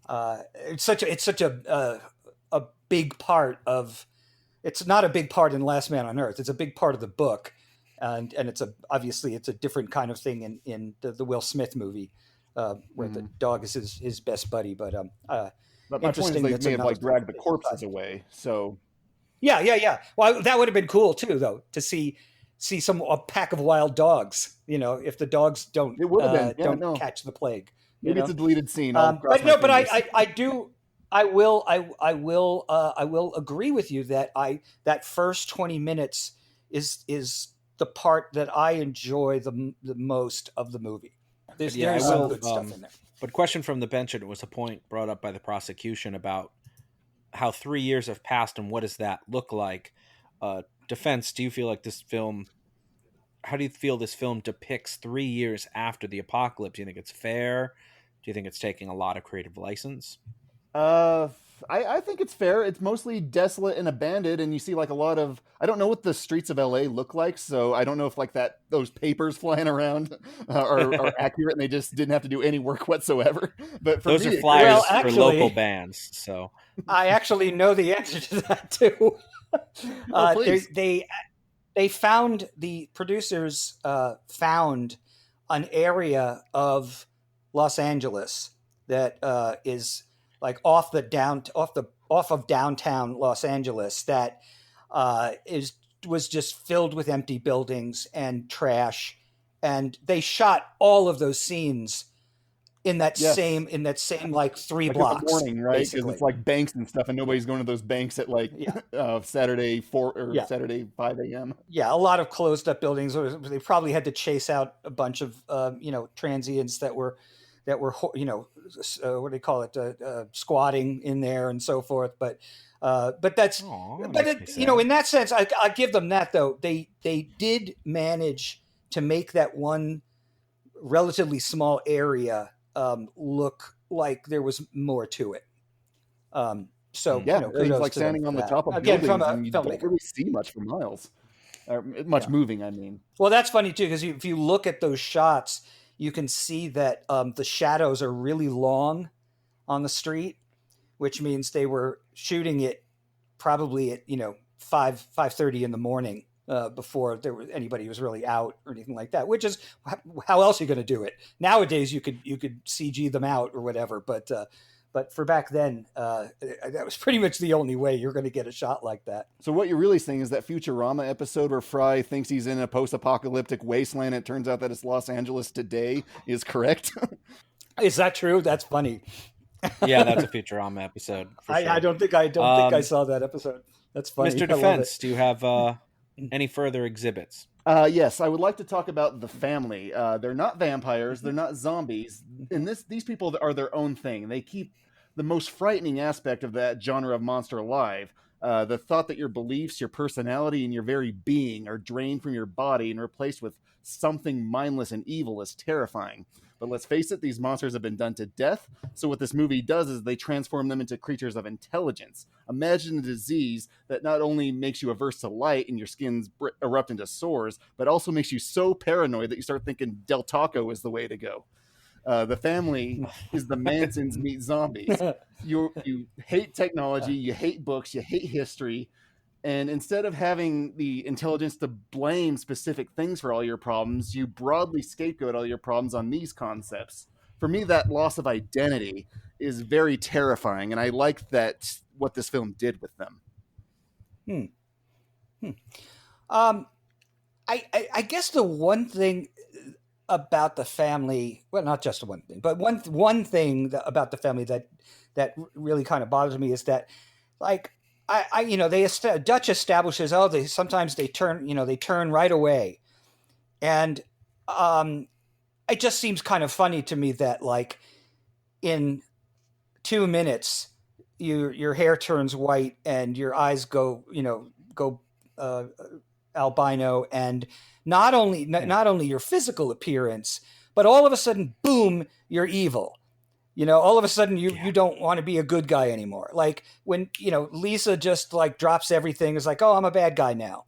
it's such a big part of. It's not a big part in Last Man on Earth. It's a big part of the book, and it's obviously a different kind of thing in the Will Smith movie. Where the dog is his best buddy, but my point is they may have like dragged the corpses away. So yeah. Well, that would have been cool too, though, to see a pack of wild dogs. If the dogs don't catch the plague. Maybe it's a deleted scene. I will agree with you that first 20 minutes is the part that I enjoy the most of the movie. There's some good stuff in there. But question from the bench, and it was a point brought up by the prosecution about how 3 years have passed and what does that look like? Defense, do you feel like this film, how do you feel this film depicts 3 years after the apocalypse? Do you think it's fair? Do you think it's taking a lot of creative license? I think it's fair. It's mostly desolate and abandoned, and you see like a lot of. I don't know what the streets of LA look like, so I don't know if like those papers flying around are accurate, and they just didn't have to do any work whatsoever. But for those me, are flyers for local bands. So I actually know the answer to that too. They found the producers found an area of Los Angeles that is like off of downtown Los Angeles that was just filled with empty buildings and trash, and they shot all of those scenes in that same like 3 blocks. In the morning, right? Because it's like banks and stuff, and nobody's going to those banks at like Saturday 5 a.m. Yeah, a lot of closed up buildings. They probably had to chase out a bunch of transients that were what do they call it, squatting in there and so forth. But that's in that sense, I give them that though. They did manage to make that one relatively small area look like there was more to it. So Yeah, kudos things like to them standing for on the that. top of Again, from buildings a and you don't filmmaker. really see much for miles. Or much moving, I mean. Well, that's funny too, because if you look at those shots, you can see that the shadows are really long on the street, which means they were shooting it probably at 5:30 in the morning before anybody was really out or anything like that. Which is how else are you going to do it? Nowadays, you could CG them out or whatever, but for back then, that was pretty much the only way you're going to get a shot like that. So what you're really saying is that Futurama episode where Fry thinks he's in a post-apocalyptic wasteland, it turns out that it's Los Angeles today, is correct? Is that true? That's funny. Yeah, that's a Futurama episode. For sure. I don't think I saw that episode. That's funny. Mr. Defense, do you have any further exhibits? Yes, I would like to talk about the family. They're not vampires. They're not zombies. And these people are their own thing. They keep the most frightening aspect of that genre of monster alive. The thought that your beliefs, your personality, and your very being are drained from your body and replaced with something mindless and evil is terrifying. But let's face it, these monsters have been done to death. So what this movie does is they transform them into creatures of intelligence. Imagine a disease that not only makes you averse to light and your skins erupt into sores, but also makes you so paranoid that you start thinking Del Taco is the way to go. The family is the Mansons meet zombies. You hate technology, you hate books, you hate history. And instead of having the intelligence to blame specific things for all your problems, you broadly scapegoat all your problems on these concepts. For me, that loss of identity is very terrifying, and I like what this film did with them. I guess the one thing about the family, well, not just one thing, but one thing about the family that really kind of bothers me is that, like, Dutch establishes, sometimes they turn right away. And it just seems kind of funny to me that, like, in 2 minutes, your hair turns white and your eyes go albino, and not only your physical appearance, but all of a sudden, boom, you're evil. All of a sudden you don't want to be a good guy anymore. Like when, Lisa just like drops everything, is like, oh, I'm a bad guy now.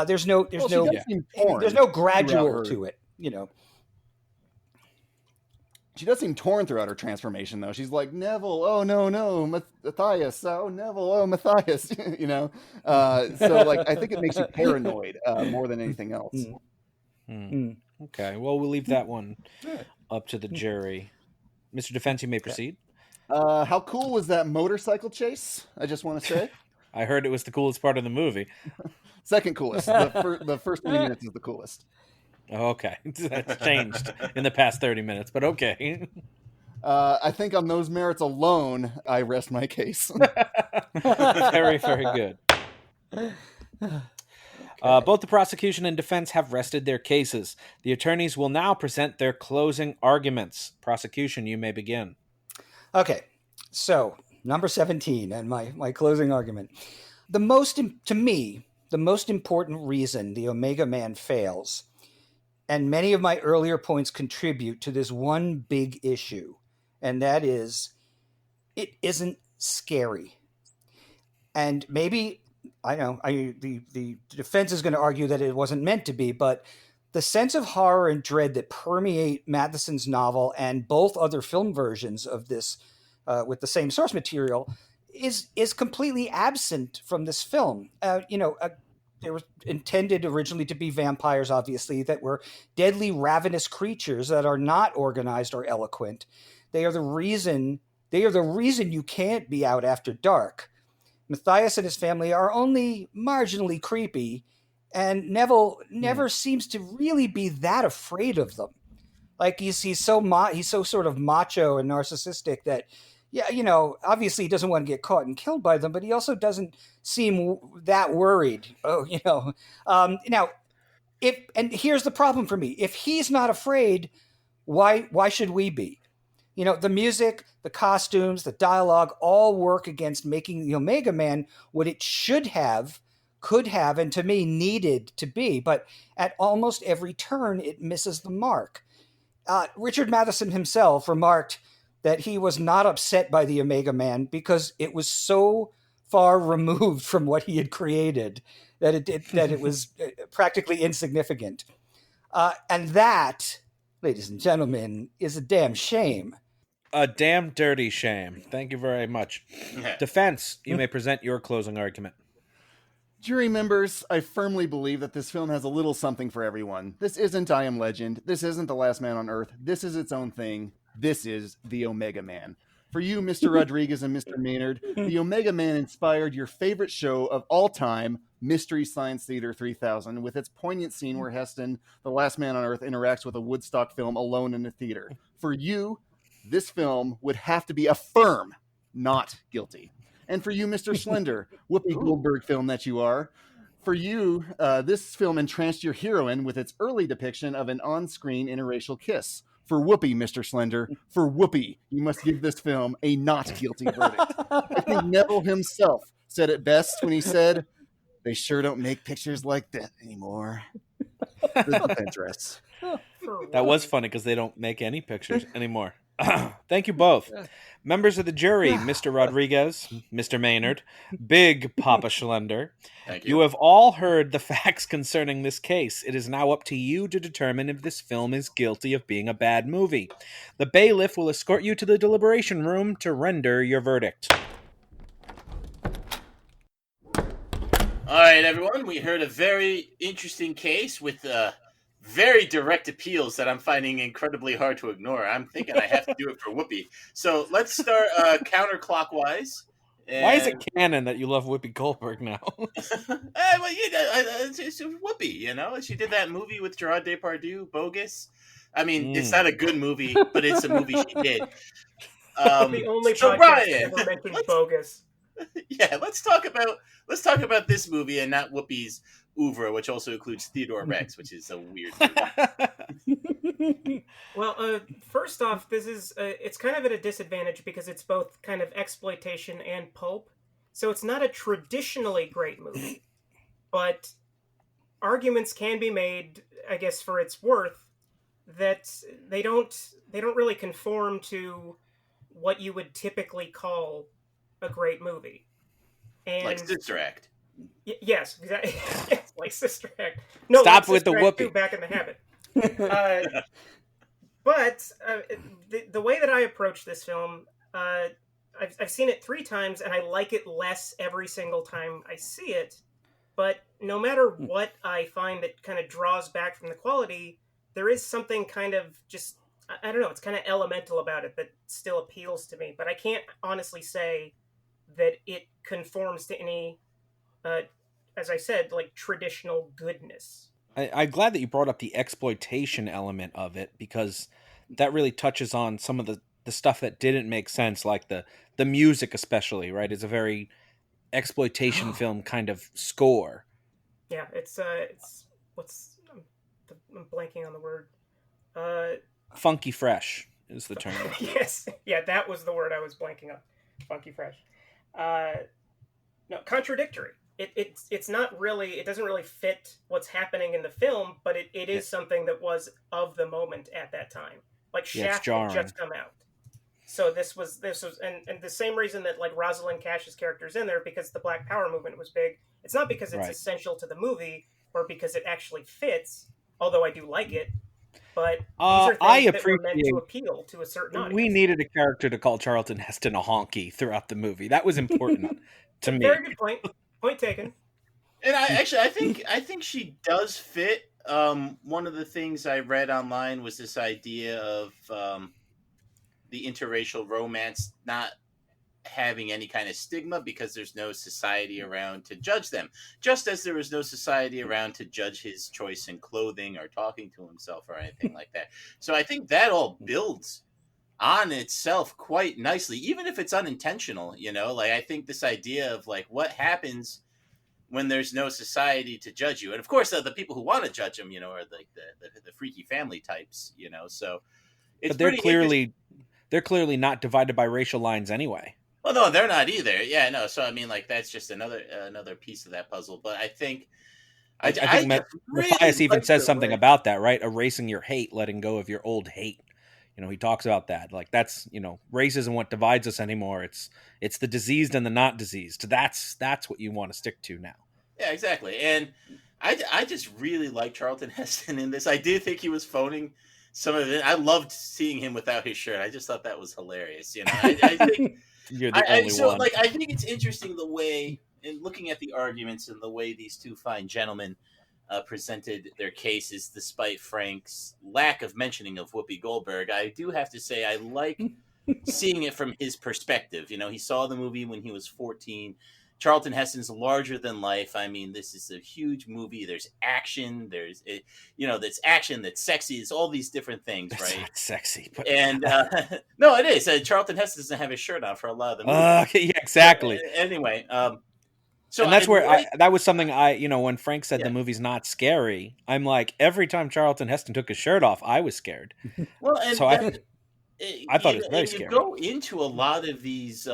There's no gradual to it, She does seem torn throughout her transformation, though. She's like, Neville, oh, no, Matthias, oh, Neville, oh, Matthias, So, like, I think it makes you paranoid more than anything else. Okay, well, we'll leave that one up to the jury. Mr. Defense, you may proceed. How cool was that motorcycle chase? I just want to say. I heard it was the coolest part of the movie. Second coolest. The first 30 minutes is the coolest. Okay, that's changed in the past 30 minutes, but okay. I think on those merits alone, I rest my case. Very, very good. Both the prosecution and defense have rested their cases. The attorneys will now present their closing arguments. Prosecution, you may begin. Okay, so number 17 and my closing argument. To me, the most important reason the Omega Man fails, and many of my earlier points contribute to this one big issue, and that is, it isn't scary. And maybe, I know, the defense is going to argue that it wasn't meant to be, but the sense of horror and dread that permeate Matheson's novel and both other film versions of this with the same source material is completely absent from this film. They were intended originally to be vampires, obviously, that were deadly, ravenous creatures that are not organized or eloquent. They are the reason you can't be out after dark. Matthias and his family are only marginally creepy, and Neville never seems to really be that afraid of them. Like he's so sort of macho and narcissistic that, obviously he doesn't want to get caught and killed by them, but he also doesn't seem that worried. Now, and here's the problem for me: if he's not afraid, why should we be? The music, the costumes, the dialogue all work against making the Omega Man what it should have, could have, and to me needed to be. But at almost every turn, it misses the mark. Richard Matheson himself remarked, that he was not upset by the Omega Man because it was so far removed from what he had created that it was practically insignificant. And that, ladies and gentlemen, is a damn shame. A damn dirty shame. Thank you very much. Defense, you may present your closing argument. Jury members, I firmly believe that this film has a little something for everyone. This isn't I Am Legend. This isn't The Last Man on Earth. This is its own thing. This is the Omega Man. For you, Mr. Rodriguez and Mr. Maynard, the Omega Man inspired your favorite show of all time, Mystery Science Theater 3000, with its poignant scene where Heston, the last man on Earth, interacts with a Woodstock film alone in a theater. For you, this film would have to be a firm not guilty. And for you, Mr. Schlender, Whoopi Goldberg film that you are, for you, this film entranced your heroine with its early depiction of an on-screen interracial kiss. For Whoopi, Mr. Schlender, for Whoopi, you must give this film a not guilty verdict. I think Neville himself said it best when he said, "They sure don't make pictures like that anymore." The address. That was funny because they don't make any pictures anymore. Thank you both. Members of the jury, Mr. Rodriguez, Mr. Maynard, Big Papa Schlender. Thank You have all heard the facts concerning this case. It is now up to you to determine if this film is guilty of being a bad movie. The bailiff will escort you to the deliberation room to render your verdict. All right, everyone. We heard a very interesting case with very direct appeals that I'm finding incredibly hard to ignore. I'm thinking I have to do it for Whoopi. So let's start counterclockwise. Why is it canon that you love Whoopi Goldberg now? Well, it's Whoopi, you know? She did that movie with Gerard Depardieu, Bogus. I mean, it's not a good movie, but it's a movie she did. The only so podcast Brian, ever mentioned Bogus. Yeah, let's talk about this movie and not Whoopi's oeuvre, which also includes Theodore Rex, which is a weird movie. Well, first off, this is it's kind of at a disadvantage because it's both kind of exploitation and pulp. So it's not a traditionally great movie, but arguments can be made, I guess, for its worth, that they don't really conform to what you would typically call a great movie. And like Sister Act. Yes, exactly. Like Sister Act. No, Stop like with the Sister Act Whoopi. 2, Back in the Habit. But the way that I approach this film, I've seen it 3 times, and I like it less every single time I see it. But no matter what I find that kind of draws back from the quality, there is something kind of just, I don't know, it's kind of elemental about it that still appeals to me. But I can't honestly say that it conforms to any, as I said, like traditional goodness. I'm glad that you brought up the exploitation element of it, because that really touches on some of the stuff that didn't make sense, like the music especially, right? It's a very exploitation film kind of score. Yeah, it's what's I'm blanking on the word. Funky fresh is the term. Yes, yeah, that was the word I was blanking on. Funky fresh. No, contradictory. It's not really, it doesn't really fit what's happening in the film, but it is something that was of the moment at that time. Like Shaft had just come out. So this was and the same reason that like Rosalind Cash's character's in there, because the Black Power movement was big. It's not because it's essential to the movie or because it actually fits, although I do like it. But these are things that were meant to appeal to a certain audience. We needed a character to call Charlton Heston a honky throughout the movie. That was important to me. Very good point. Point taken. And I think she does fit. One of the things I read online was this idea of the interracial romance not having any kind of stigma because there's no society around to judge them, just as there was no society around to judge his choice in clothing or talking to himself or anything like that. So I think that all builds on itself quite nicely, even if it's unintentional, you know. Like, I think this idea of like what happens when there's no society to judge you, and of course the people who want to judge them, you know, are like the freaky family types, you know. So it's but they're clearly not divided by racial lines anyway. Well, no, they're not either. Yeah, no. So I mean, like, that's just another piece of that puzzle. But I think I think Matthias even says something about that, right? Erasing your hate, letting go of your old hate. He talks about that. Like, that's, race isn't what divides us anymore. It's the diseased and the not diseased. That's what you want to stick to now. Yeah, exactly. And I just really like Charlton Heston in this. I do think he was phoning some of it. I loved seeing him without his shirt. I just thought that was hilarious. I think you're the only one. I think it's interesting the way, in looking at the arguments and the way these two fine gentlemen presented their cases, despite Frank's lack of mentioning of Whoopi Goldberg. I do have to say I like seeing it from his perspective. He saw the movie when he was 14. Charlton Heston's larger than life. I mean, this is a huge movie. There's action. There's that's action. That's sexy. It's all these different things, That's right? not sexy, but And no, it is. Charlton Heston doesn't have his shirt on for a lot of the movie. yeah, exactly. Anyway, so and that's that was something when Frank said the movie's not scary, I'm like, every time Charlton Heston took his shirt off, I was scared. Well, and so I thought it was very scary. You go into a lot of these.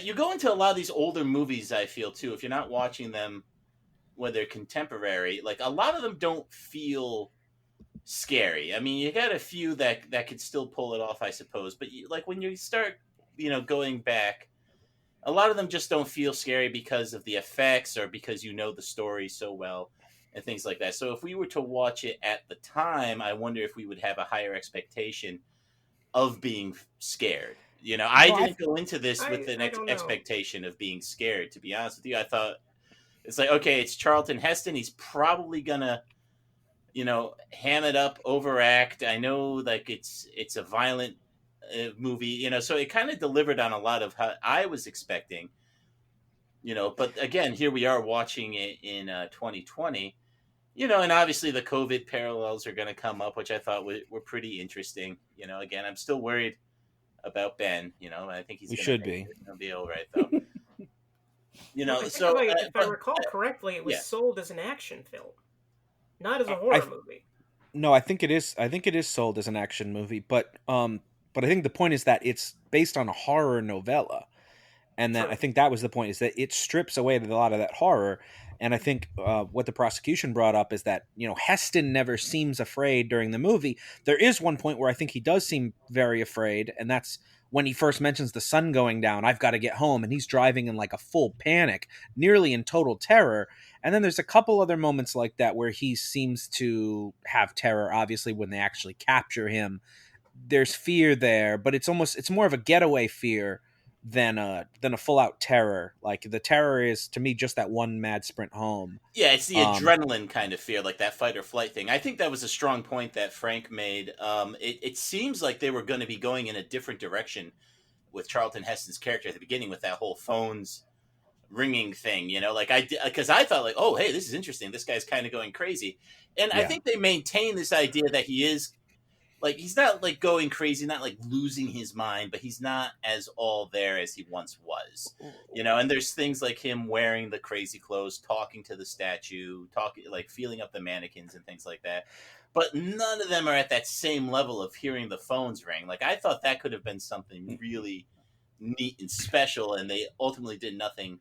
You go into a lot of these older movies, I feel, too, if you're not watching them when they're contemporary. Like, a lot of them don't feel scary. I mean, you got a few that could still pull it off, I suppose. But, when you start, going back, a lot of them just don't feel scary because of the effects or because the story so well and things like that. So if we were to watch it at the time, I wonder if we would have a higher expectation of being scared. I didn't go into this with an expectation of being scared, to be honest with you. I thought it's like, okay, it's Charlton Heston. He's probably gonna, ham it up, overact. I know, like, it's a violent movie, so it kind of delivered on a lot of how I was expecting, but again, here we are watching it in 2020, and obviously the COVID parallels are going to come up, which I thought were pretty interesting. Again, I'm still worried about Ben. I think he's going to be all right, though. If I recall correctly, it was sold as an action film, not as a horror movie. No, I think it is. I think it is sold as an action movie, but I think the point is that it's based on a horror novella, and that I think that was the point, is that it strips away a lot of that horror. And I think what the prosecution brought up is that, Heston never seems afraid during the movie. There is one point where I think he does seem very afraid, and that's when he first mentions the sun going down, I've got to get home, and he's driving in like a full panic, nearly in total terror. And then there's a couple other moments like that where he seems to have terror, obviously, when they actually capture him. There's fear there, but it's more of a getaway fear than a full out terror. Like, the terror is, to me, just that one mad sprint home. Yeah, it's the adrenaline kind of fear, like that fight or flight thing. I think that was a strong point that Frank made. It seems like they were going to be going in a different direction with Charlton Heston's character at the beginning, with that whole phones ringing thing, because I thought, like, oh, hey, this is interesting. This guy's kind of going crazy. And I think they maintain this idea that he is, like, he's not, like, going crazy, not, like, losing his mind, but he's not as all there as he once was, and there's things like him wearing the crazy clothes, talking to the statue, feeling up the mannequins and things like that. But none of them are at that same level of hearing the phones ring. Like, I thought that could have been something really neat and special, and they ultimately did nothing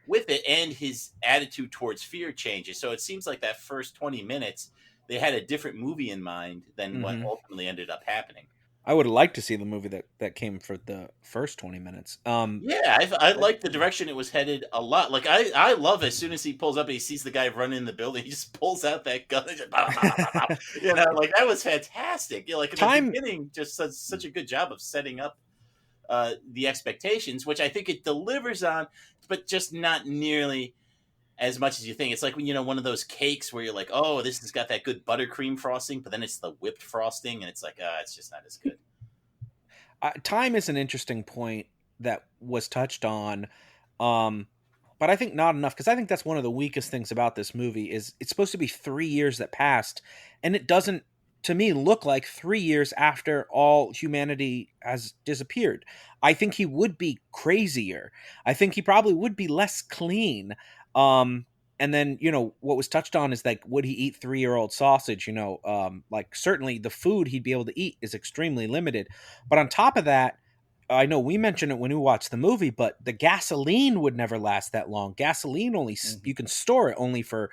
with it, and his attitude towards fear changes. So it seems like that first 20 minutes, they had a different movie in mind than what ultimately ended up happening. I would have liked to see the movie that came for the first 20 minutes. I like the direction it was headed a lot. Like, I love as soon as he pulls up and he sees the guy running in the building, he just pulls out that gun and just, like, that was fantastic. Like, in the beginning, just such a good job of setting up the expectations, which I think it delivers on, but just not nearly as much as you think. It's like when, one of those cakes where you're like, oh, this has got that good buttercream frosting, but then it's the whipped frosting, and it's like, it's just not as good. Time is an interesting point that was touched on, but I think not enough, because I think that's one of the weakest things about this movie is it's supposed to be 3 years that passed, and it doesn't, to me, look like 3 years after all humanity has disappeared. I think he would be crazier. I think he probably would be less clean. And then, what was touched on is, like, would he eat 3-year-old sausage? Like, certainly the food he'd be able to eat is extremely limited. But on top of that, I know we mentioned it when we watched the movie, but the gasoline would never last that long. Gasoline only, you can store it only for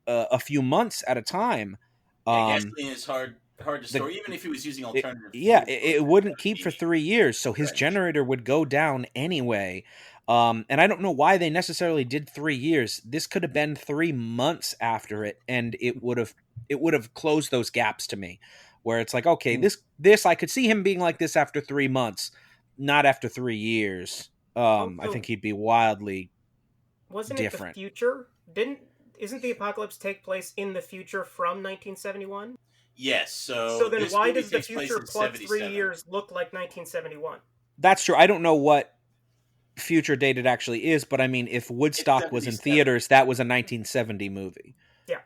a few months at a time. Gasoline is hard hard to store, even if he was using alternative. It wouldn't keep for 3 years, so his generator would go down anyway. And I don't know why they necessarily did 3 years. This could have been 3 months after it, and it would have closed those gaps to me, where it's like, okay, this I could see him being like this after 3 months, not after 3 years. I think he'd be wildly wasn't different. It the future? Isn't the apocalypse take place in the future from 1971? Yes. So then why does the future plus 3 years look like 1971? That's true. I don't know what future date it actually is, but I mean, if Woodstock was in theaters, that was a 1970 movie. Yeah.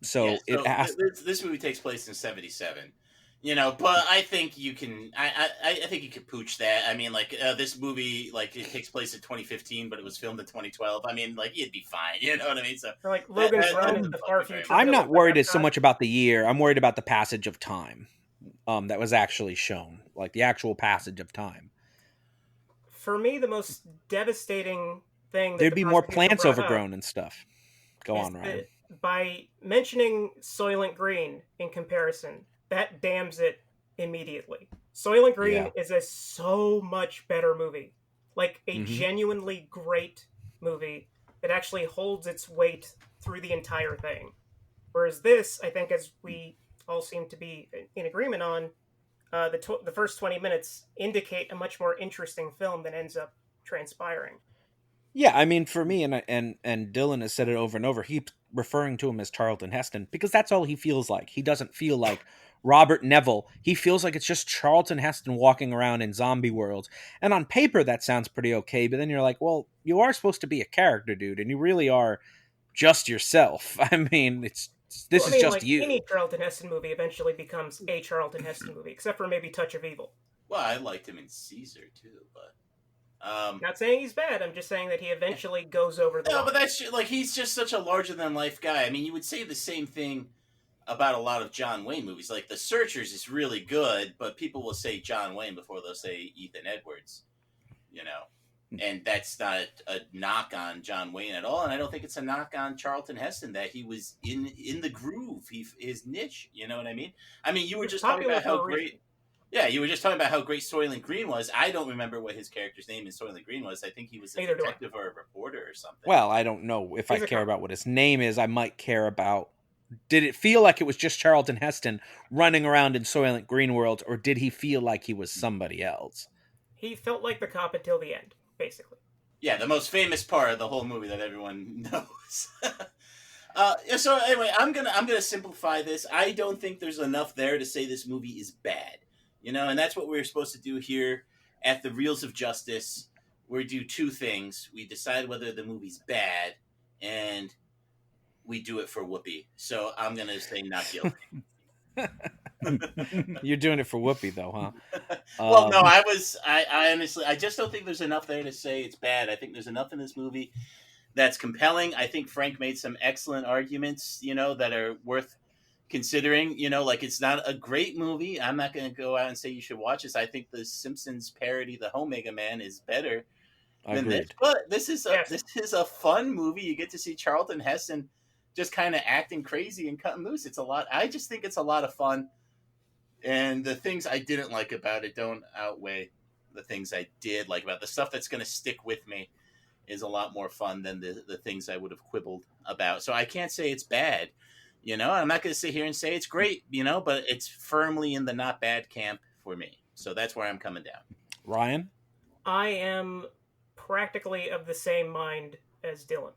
So, this movie takes place in 77. You know, but I think you can. I think you could pooch that. I mean, like this movie, like it takes place in 2015, but it was filmed in 2012. I mean, like it'd be fine. You know what I mean? So, like Logan's Run in the far future. I'm not worried so much about the year. I'm worried about the passage of time. That was actually shown, like the actual passage of time. For me, the most devastating thing there'd be more plants overgrown and stuff. Go on, Ryan. By mentioning Soylent Green in comparison, that damns it immediately. Soylent Green is a so much better movie. Like a genuinely great movie that actually holds its weight through the entire thing. Whereas this, I think, as we all seem to be in agreement on, the first 20 minutes indicate a much more interesting film than ends up transpiring. Yeah, I mean, for me, and Dylan has said it over and over, he's referring to him as Charlton Heston because that's all he feels like. He doesn't feel like Robert Neville. He feels like it's just Charlton Heston walking around in zombie worlds. And on paper, that sounds pretty okay, but then you're like, well, you are supposed to be a character, dude, and you really are just yourself. I mean, this is just like you. Any Charlton Heston movie eventually becomes a Charlton Heston movie, except for maybe Touch of Evil. Well, I liked him in Caesar, too, but... not saying he's bad. I'm just saying that he eventually goes over the line. But that's like he's just such a larger than life guy. I mean, you would say the same thing about a lot of John Wayne movies. Like The Searchers is really good, but people will say John Wayne before they'll say Ethan Edwards. You know, and that's not a knock on John Wayne at all. And I don't think it's a knock on Charlton Heston that he was in the groove, his niche. You know what I mean? I mean, you were just talking about how great. Yeah, you were just talking about how great Soylent Green was. I don't remember what his character's name in Soylent Green was. I think he was a detective or a reporter or something. Well, I don't know if I care about what his name is. I might care about, did it feel like it was just Charlton Heston running around in Soylent Green world, or did he feel like he was somebody else? He felt like the cop until the end, basically. Yeah, the most famous part of the whole movie that everyone knows. So anyway, I'm gonna simplify this. I don't think there's enough there to say this movie is bad. You know, and that's what we're supposed to do here at the Reels of Justice. We do two things. We decide whether the movie's bad, and we do it for Whoopi. So I'm going to say not guilty. You're doing it for Whoopi, though, huh? Well, no, I honestly, I just don't think there's enough there to say it's bad. I think there's enough in this movie that's compelling. I think Frank made some excellent arguments, you know, that are worth considering. You know, like it's not a great movie. I'm not going to go out and say you should watch this. I think the Simpsons parody, The Omega Man, is better than this. But this is a fun movie. You get to see Charlton Heston just kind of acting crazy and cutting loose. It's a lot. I just think it's a lot of fun. And the things I didn't like about it don't outweigh the things I did like about it. The stuff that's going to stick with me is a lot more fun than the things I would have quibbled about. So I can't say it's bad. You know, I'm not going to sit here and say it's great, you know, but it's firmly in the not bad camp for me. So that's where I'm coming down. Ryan? I am practically of the same mind as Dylan.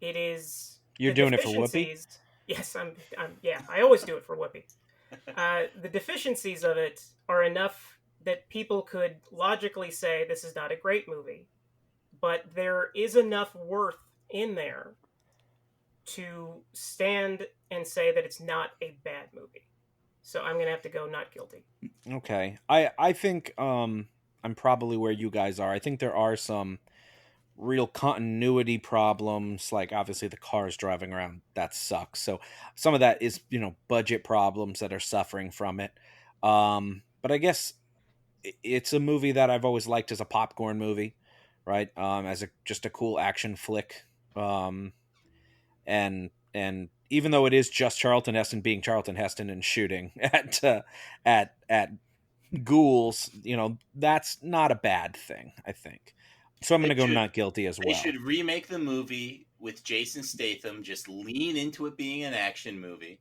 It is... You're doing it for Whoopi? Yes, I always do it for Whoopi. The deficiencies of it are enough that people could logically say this is not a great movie. But there is enough worth in there to stand and say that it's not a bad movie. So I'm going to have to go not guilty. Okay. I think I'm probably where you guys are. I think there are some real continuity problems, like obviously the cars driving around, that sucks. So some of that is, you know, budget problems that are suffering from it. But I guess it's a movie that I've always liked as a popcorn movie, right? As just a cool action flick. And even though it is just Charlton Heston being Charlton Heston and shooting at ghouls, that's not a bad thing, I think. So I'm going to go not guilty as well. They should remake the movie with Jason Statham, just lean into it being an action movie.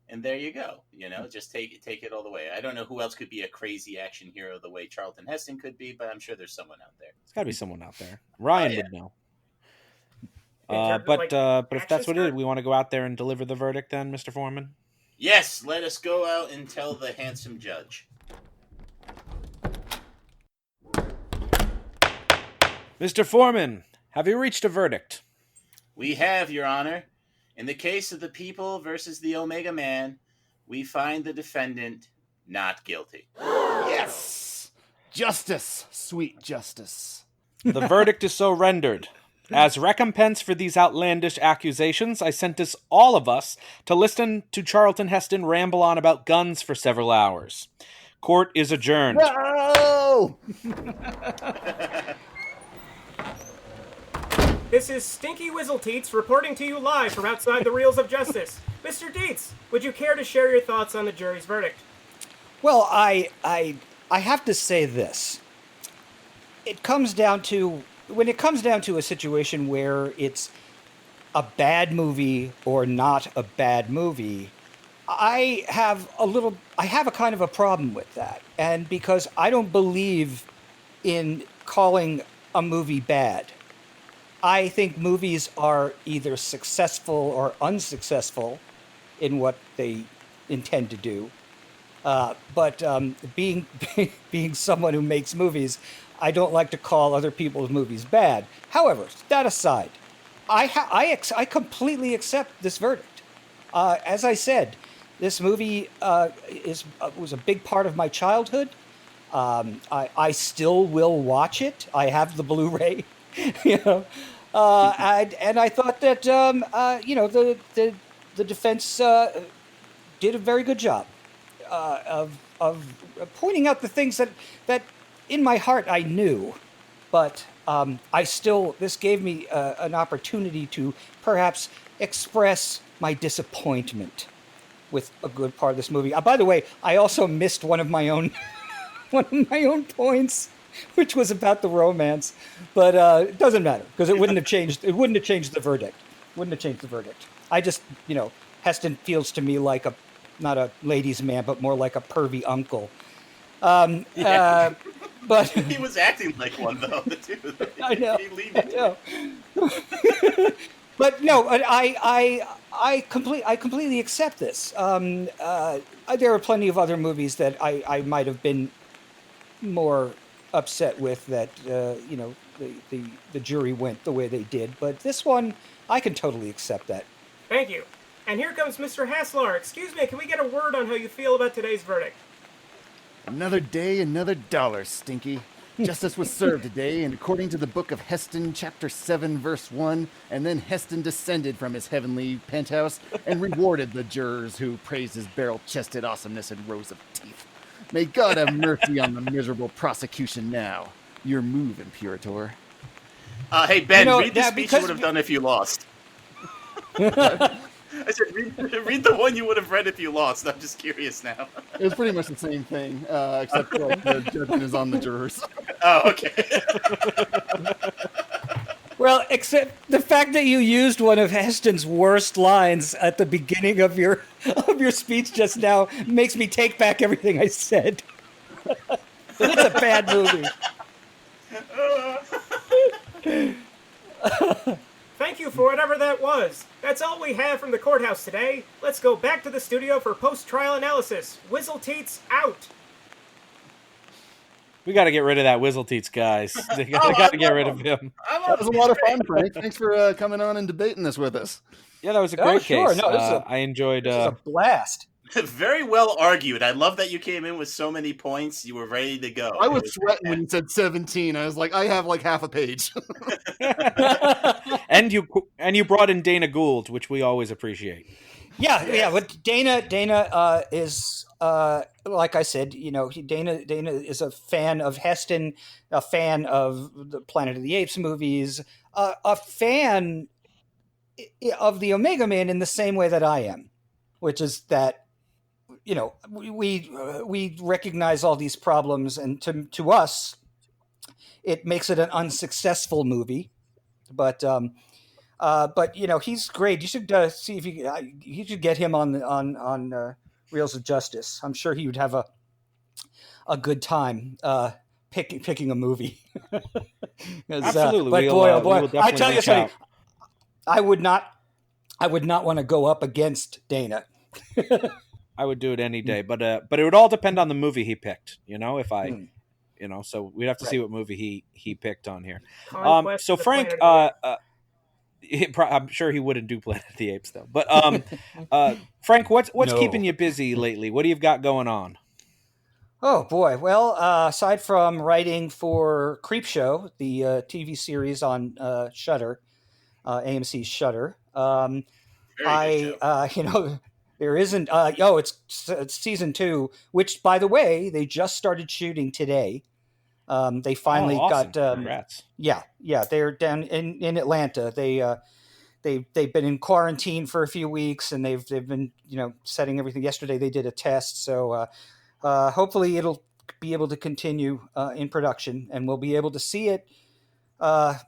And there you go. Just take it all the way. I don't know who else could be a crazy action hero the way Charlton Heston could be, but I'm sure there's someone out there. There's got to be someone out there. Ryan would know. But if that's what it is, we want to go out there and deliver the verdict then, Mr. Foreman? Yes, let us go out and tell the handsome judge. Mr. Foreman, have you reached a verdict? We have, Your Honor. In the case of the people versus the Omega Man, we find the defendant not guilty. Yes! Justice, sweet justice. The verdict is so rendered. As recompense for these outlandish accusations, I sentence all of us to listen to Charlton Heston ramble on about guns for several hours. Court is adjourned. No! This is Stinky Whizzleteats reporting to you live from outside the Reels of Justice. Mr. Dietz, would you care to share your thoughts on the jury's verdict? Well, I have to say this. When it comes down to a situation where it's a bad movie or not a bad movie, I have a kind of a problem with that. And because I don't believe in calling a movie bad. I think movies are either successful or unsuccessful in what they intend to do. But being someone who makes movies, I don't like to call other people's movies bad. However, that aside, I completely accept this verdict. As I said, this movie was a big part of my childhood. I still will watch it. I have the Blu-ray, and I thought that the defense did a very good job of pointing out the things that in my heart I knew, but this gave me an opportunity to perhaps express my disappointment with a good part of this movie. By the way, I also missed one of my own points, which was about the romance, but it doesn't matter because it wouldn't have changed. It wouldn't have changed the verdict. I just, Heston feels to me like not a ladies' man, but more like a pervy uncle. But he was acting like one though, too. I know. I know. But no, I completely accept this. There are plenty of other movies that I might have been more upset with that the jury went the way they did, but this one I can totally accept that. Thank you. And here comes Mr. Haslar. Excuse me, can we get a word on how you feel about today's verdict? Another day, another dollar, Stinky. Justice was served today, and according to the book of Heston, chapter 7, verse 1, and then Heston descended from his heavenly penthouse and rewarded the jurors who praised his barrel-chested awesomeness and rows of teeth. May God have mercy on the miserable prosecution now. Your move, Imperator. Hey, Ben, read the speech you would have done if you lost. I said, read the one you would have read if you lost. I'm just curious now. It was pretty much the same thing, except the judgment is on the jurors. Oh, okay. Well, except the fact that you used one of Heston's worst lines at the beginning of your speech just now makes me take back everything I said. It's a bad movie. Thank you for whatever that was. That's all we have from the courthouse today. Let's go back to the studio for post-trial analysis. Whizzleteats out. We got to get rid of that Whizzleteats, guys. They got to get rid of him. That was a lot of fun, Frank. Thanks for coming on and debating this with us. Yeah, that was a great case. No, I enjoyed. This is a blast. Very well argued. I love that you came in with so many points. You were ready to go. I was sweating when you said 17. I was like, I have like half a page. And you brought in Dana Gould, which we always appreciate. Yeah. But Dana is like I said, Dana is a fan of Heston, a fan of the Planet of the Apes movies, a fan of the Omega Man in the same way that I am, which is that, we recognize all these problems, and to us, it makes it an unsuccessful movie. But he's great. You should see if you should get him on Reels of Justice. I'm sure he would have a good time picking a movie. Absolutely, but we'll boy, definitely I tell you reach something. out. I would not want to go up against Dana. I would do it any day, but it would all depend on the movie he picked. If I, so we'd have to see what movie he picked on here. Conquest So of the Frank, Planet of the I'm sure he wouldn't do Planet of the Apes though. But Frank, what's No. keeping you busy lately? What do you've got going on? Oh boy! Well, aside from writing for Creepshow, the TV series on Shudder, AMC's Shudder, Very good show. there isn't. It's season 2, which, by the way, they just started shooting today. They finally awesome. got. Congrats. Yeah, they're down in Atlanta. They've been in quarantine for a few weeks, and they've been setting everything. Yesterday they did a test, so hopefully it'll be able to continue in production, and we'll be able to see it as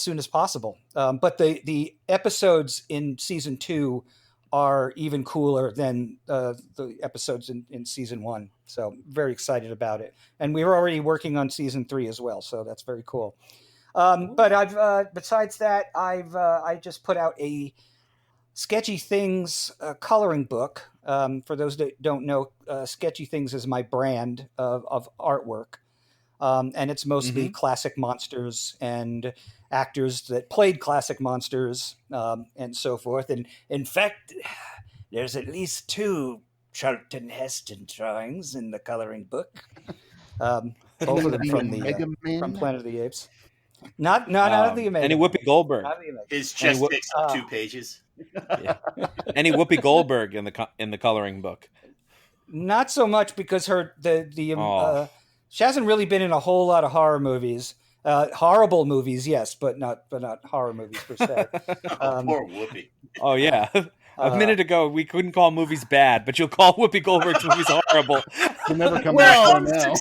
soon as possible. But the episodes in season 2 are even cooler than the episodes in season 1. So very excited about it. And we were already working on season 3 as well. So that's very cool. But I've besides that, I just put out a Sketchy Things coloring book. For those that don't know, Sketchy Things is my brand of artwork. And it's mostly classic monsters and actors that played classic monsters and so forth. And in fact, there's at least 2 Charlton Heston drawings in the coloring book. Both of them from Planet of the Apes. Not of the Omega. Any Whoopi Goldberg? Not of the Omega. His chest takes up 2 pages. Yeah. Any Whoopi Goldberg in the coloring book? Not so much, because she hasn't really been in a whole lot of horror movies. Horrible movies, yes, but not horror movies per se. Poor Whoopi. Oh yeah. A minute ago, we couldn't call movies bad, but you'll call Whoopi Goldberg's movies horrible. You'll never come back from now.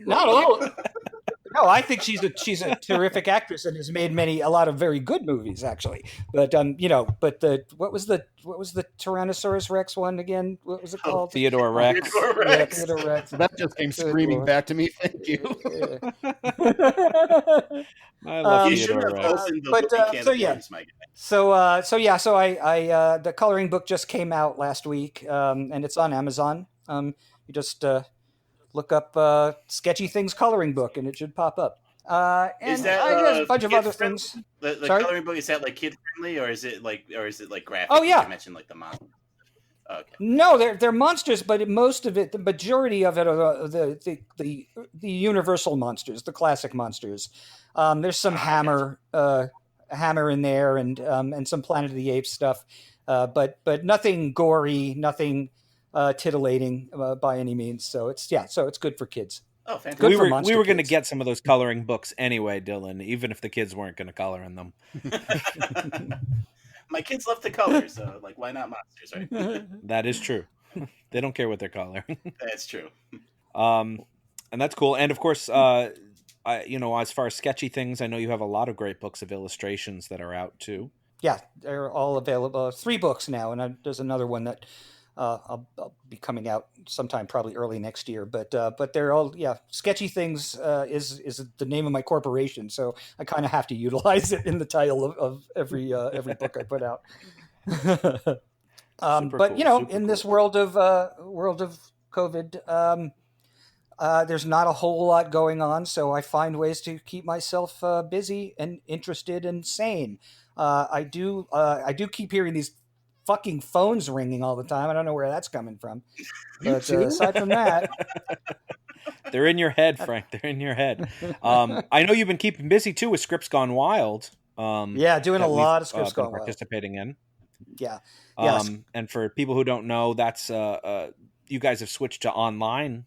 Not all. No, I think she's a terrific actress and has made a lot of very good movies, actually. But what was the Tyrannosaurus Rex one again? What was it called? Theodore Rex. Yeah, Theodore Rex. So that just came screaming back to me. Thank you. I love You Theodore shouldn't have Rex. opened the But, Whoopi can so of yeah. worms, my guy. So I the coloring book just came out last week, and it's on Amazon. You just look up Sketchy Things coloring book, and it should pop up. And Is that I guess a bunch of other kid-friendly? things. The Sorry? coloring book, is that like kid friendly, or is it like graphic? Oh, yeah. You mentioned like the monster. Okay. No, they're monsters, but the majority of it are the universal monsters, the classic monsters. There's some Hammer in there, and some Planet of the Apes stuff, but nothing gory, nothing titillating by any means. So it's good for kids. Oh, fantastic. Good We for were monster going to kids. get some of those coloring books anyway, Dylan, even if the kids weren't going to color in them. My kids love to color, so why not monsters, right? That is true. They don't care what they're coloring. That's true. And that's cool. And of course, as far as Sketchy Things, I know you have a lot of great books of illustrations that are out too. Yeah, they're all available. 3 books now, and there's another one that I'll be coming out sometime probably early next year. But they're all Sketchy Things is the name of my corporation, so I kind of have to utilize it in the title of every book I put out. But cool, in this world of COVID, there's not a whole lot going on, so I find ways to keep myself busy and interested and sane. I do keep hearing these fucking phones ringing all the time. I don't know where that's coming from. But aside from that, They're in your head, Frank. They're in your head. I know you've been keeping busy too with Scripts Gone Wild. doing a lot of Scripts Gone Wild. Participating in. Yeah. Yes. And for people who don't know, that's you guys have switched to online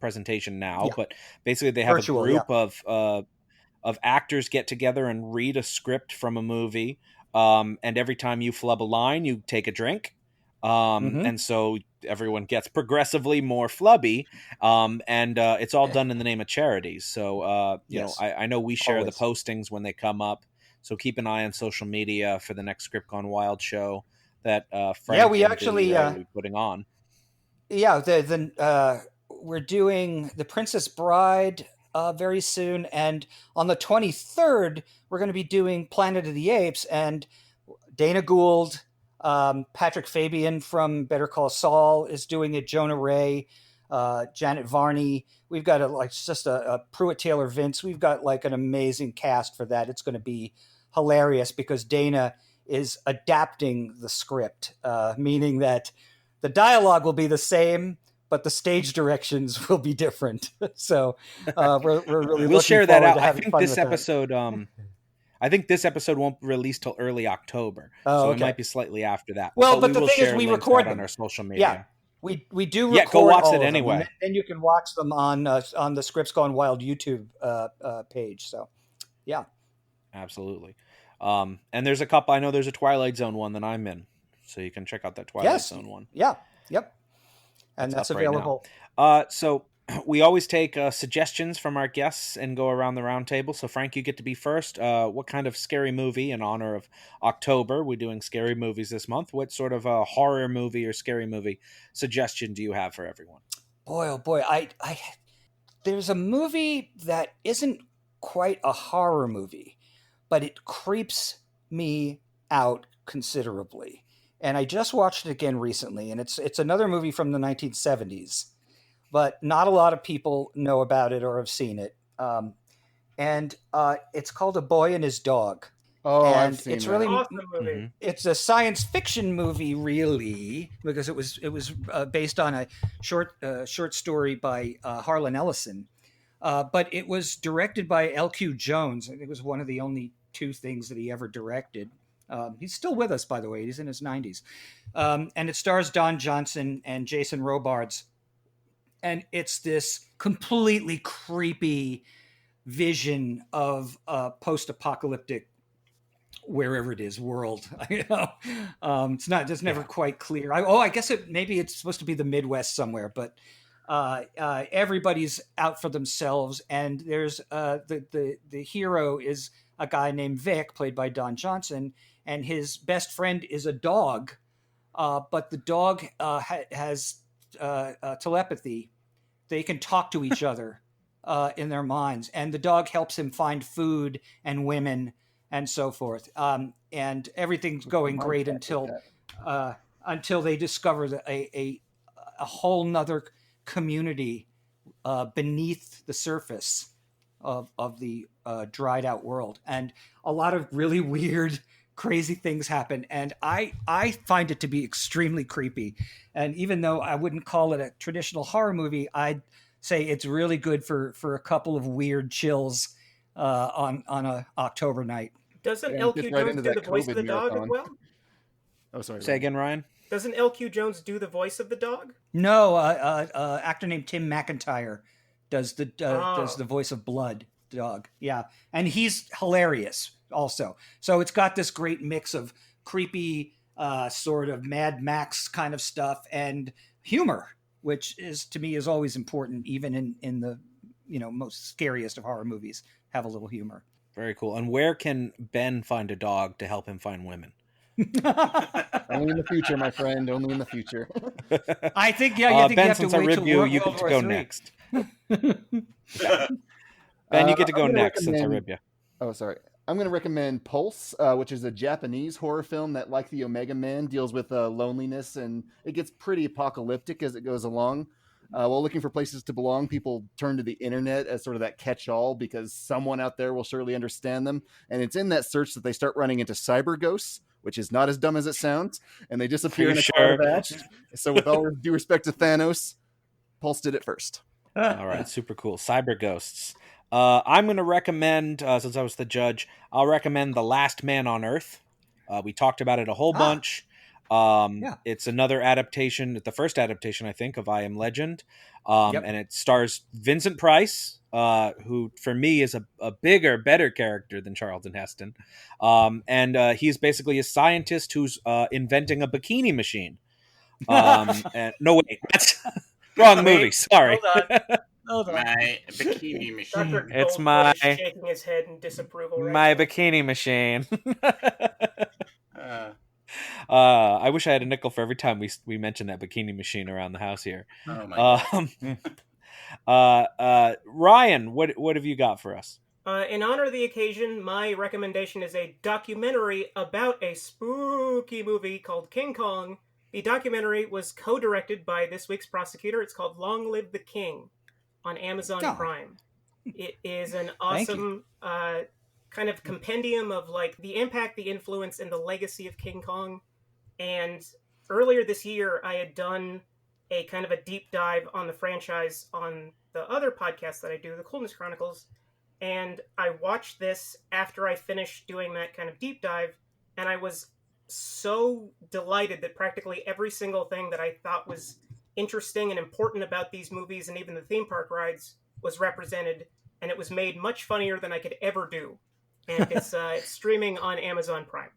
presentation now, Yeah. but basically they have Virtual, a group of actors get together and read a script from a movie. and every time you flub a line, you take a drink. And so everyone gets progressively more flubby, and it's all done in the name of charity. So, you know, I know we share the postings when they come up, so keep an eye on social media for the next Script Gone Wild show that Frank we and actually Billy will be putting on. We're doing The Princess Bride very soon, and on the 23rd we're going to be doing Planet of the Apes, and Dana Gould, Patrick Fabian from Better Call Saul is doing it, Jonah Ray, Janet Varney. We've got a Pruitt Taylor Vince. We've got like an amazing cast for that. It's going to be hilarious because Dana is adapting the script, meaning that the dialogue will be the same, but the stage directions will be different. So we're really we'll share that out. I think this episode won't release till early October, so it might be slightly after that. Well, but the thing is, we record them on our social media. Yeah, we do record. Yeah, go watch all it of anyway. them, and you can watch them on the Scripts Gone Wild YouTube page. So, yeah, absolutely. And there's a couple. I know there's a Twilight Zone one that I'm in, so you can check out that Twilight Zone one. Yeah, yep, and that's available. So we always take suggestions from our guests and go around the round table. So Frank, you get to be first. What kind of scary movie, in honor of October, we're doing scary movies this month, what sort of a horror movie or scary movie suggestion do you have for everyone? Boy, oh boy. I there's a movie that isn't quite a horror movie, but it creeps me out considerably. And I just watched it again recently, and it's another movie from the 1970s. But not a lot of people know about it or have seen it. And it's called A Boy and His Dog. Oh, and I've seen it's that. really Awesome movie. It's a science fiction movie, really, because it was based on a short story by Harlan Ellison. But it was directed by L.Q. Jones. It was one of the only two things that he ever directed. He's still with us, by the way. He's in his 90s. And it stars Don Johnson and Jason Robards. And it's this completely creepy vision of a post-apocalyptic, wherever it is, world. It's never quite clear. I guess maybe it's supposed to be the Midwest somewhere, but everybody's out for themselves. And there's the hero is a guy named Vic, played by Don Johnson, and his best friend is a dog, but the dog has telepathy. They can talk to each other in their minds, and the dog helps him find food and women and so forth. And everything's going great until they discover a whole nother community beneath the surface of the dried out world, and a lot of really weird, crazy things happen, and I find it to be extremely creepy. And even though I wouldn't call it a traditional horror movie, I'd say it's really good for a couple of weird chills on a October night. Doesn't L.Q. Jones do the voice of the dog as well? Oh, sorry. Say again, Ryan. Doesn't L.Q. Jones do the voice of the dog? No, actor named Tim McIntyre does the voice of Blood dog. Yeah, and he's hilarious also. So it's got this great mix of creepy sort of Mad Max kind of stuff and humor, which is, to me, is always important, even in the most scariest of horror movies, have a little humor. Very cool. And where can Ben find a dog to help him find women? Only in the future, my friend. Only in the future. I think Ben, you have to wait till you World get to War go III. next. Ben, you get to go next since I ribbed you. Oh, sorry. I'm going to recommend Pulse, which is a Japanese horror film that, like the Omega Man, deals with loneliness, and it gets pretty apocalyptic as it goes along. While looking for places to belong, people turn to the internet as sort of that catch-all because someone out there will surely understand them. And it's in that search that they start running into cyber ghosts, which is not as dumb as it sounds, and they disappear in a cloud of ash. So with all due respect to Thanos, Pulse did it first. All right, super cool. Cyber ghosts. I'm going to recommend, since I was the judge, I'll recommend The Last Man on Earth. We talked about it a whole bunch. It's another adaptation, the first adaptation, I think, of I Am Legend. Yep. And it stars Vincent Price, who for me is a bigger, better character than Charlton Heston. And he's basically a scientist who's inventing a bikini machine. And, no, wait, that's wrong movie. Sorry. Hold on. My bikini machine. Dr. It's Goldberg my- is shaking his head in disapproval. Right My now. bikini machine. Uh, I wish I had a nickel for every time we mention that bikini machine around the house here. oh my God. Ryan, what have you got for us? In honor of the occasion, my recommendation is a documentary about a spooky movie called King Kong. The documentary was co-directed by this week's prosecutor. It's called Long Live the King on Amazon Oh. Prime. It is an Thank awesome kind of compendium of like the impact, the influence, and the legacy of King Kong. And earlier this year, I had done a kind of a deep dive on the franchise on the other podcast that I do, the Coolness Chronicles. And I watched this after I finished doing that kind of deep dive, and I was so delighted that practically every single thing that I thought was interesting and important about these movies and even the theme park rides was represented, and it was made much funnier than I could ever do. And it's streaming on Amazon Prime.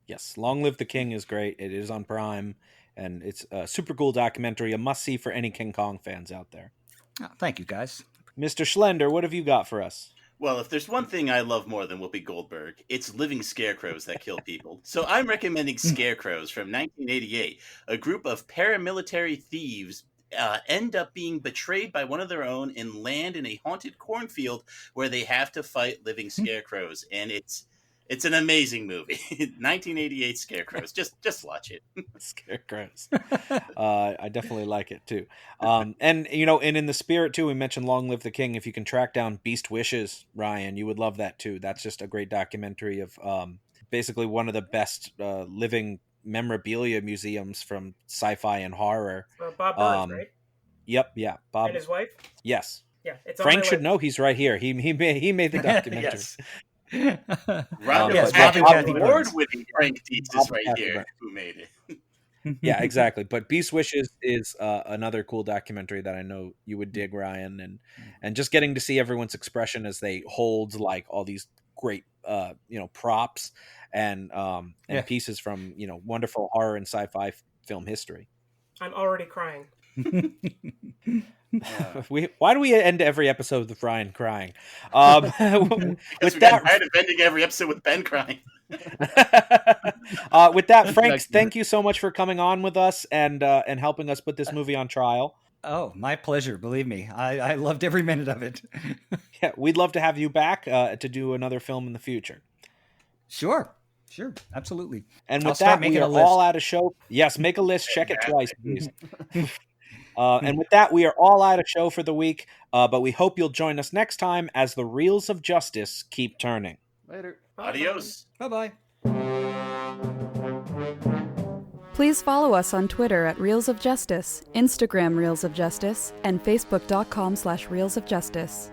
Yes, Long Live the King is great. It is on Prime, and it's a super cool documentary, a must-see for any King Kong fans out there. Oh, thank you, guys. Mr. Schlender, what have you got for us? Well, if there's one thing I love more than Whoopi Goldberg, it's living scarecrows that kill people. So I'm recommending Scarecrows from 1988. A group of paramilitary thieves end up being betrayed by one of their own and land in a haunted cornfield where they have to fight living scarecrows. And it's an amazing movie. 1988 Scarecrows. Just watch it. Scarecrows. I definitely like it too. And in the spirit too, we mentioned Long Live the King. If you can track down Beast Wishes, Ryan, you would love that too. That's just a great documentary of basically one of the best living memorabilia museums from sci-fi and horror. Bob Burns, right? Yep, yeah, Bob. And his wife? Yes. Yeah, it's on Frank my should list. know he's right here. He made the documentary. Yes. Rob, Yes, Bob Bob and Kathy Burns. award-winning Frank Dietz Bob is right Kathy here Burns. who made it. Yeah, exactly. But Beast Wishes is another cool documentary that I know you would dig, Ryan, and just getting to see everyone's expression as they hold like all these great props and pieces from wonderful horror and sci-fi film history. I'm already crying. Why do we end every episode with Ryan crying? Because With we got that, tired of ending every episode with Ben crying. with that, Frank, thank you so much for coming on with us and helping us put this movie on trial. Oh, my pleasure. Believe me, I loved every minute of it. Yeah, we'd love to have you back to do another film in the future. Sure, absolutely. And I'll with start that, we making are a list. all out of show. Yes, make a list. Check it twice, please. And with that, we are all out of show for the week. But we hope you'll join us next time as the reels of justice keep turning. Later. Adios. Bye-bye. Please follow us on Twitter at Reels of Justice, Instagram Reels of Justice, and Facebook.com/Reels of Justice.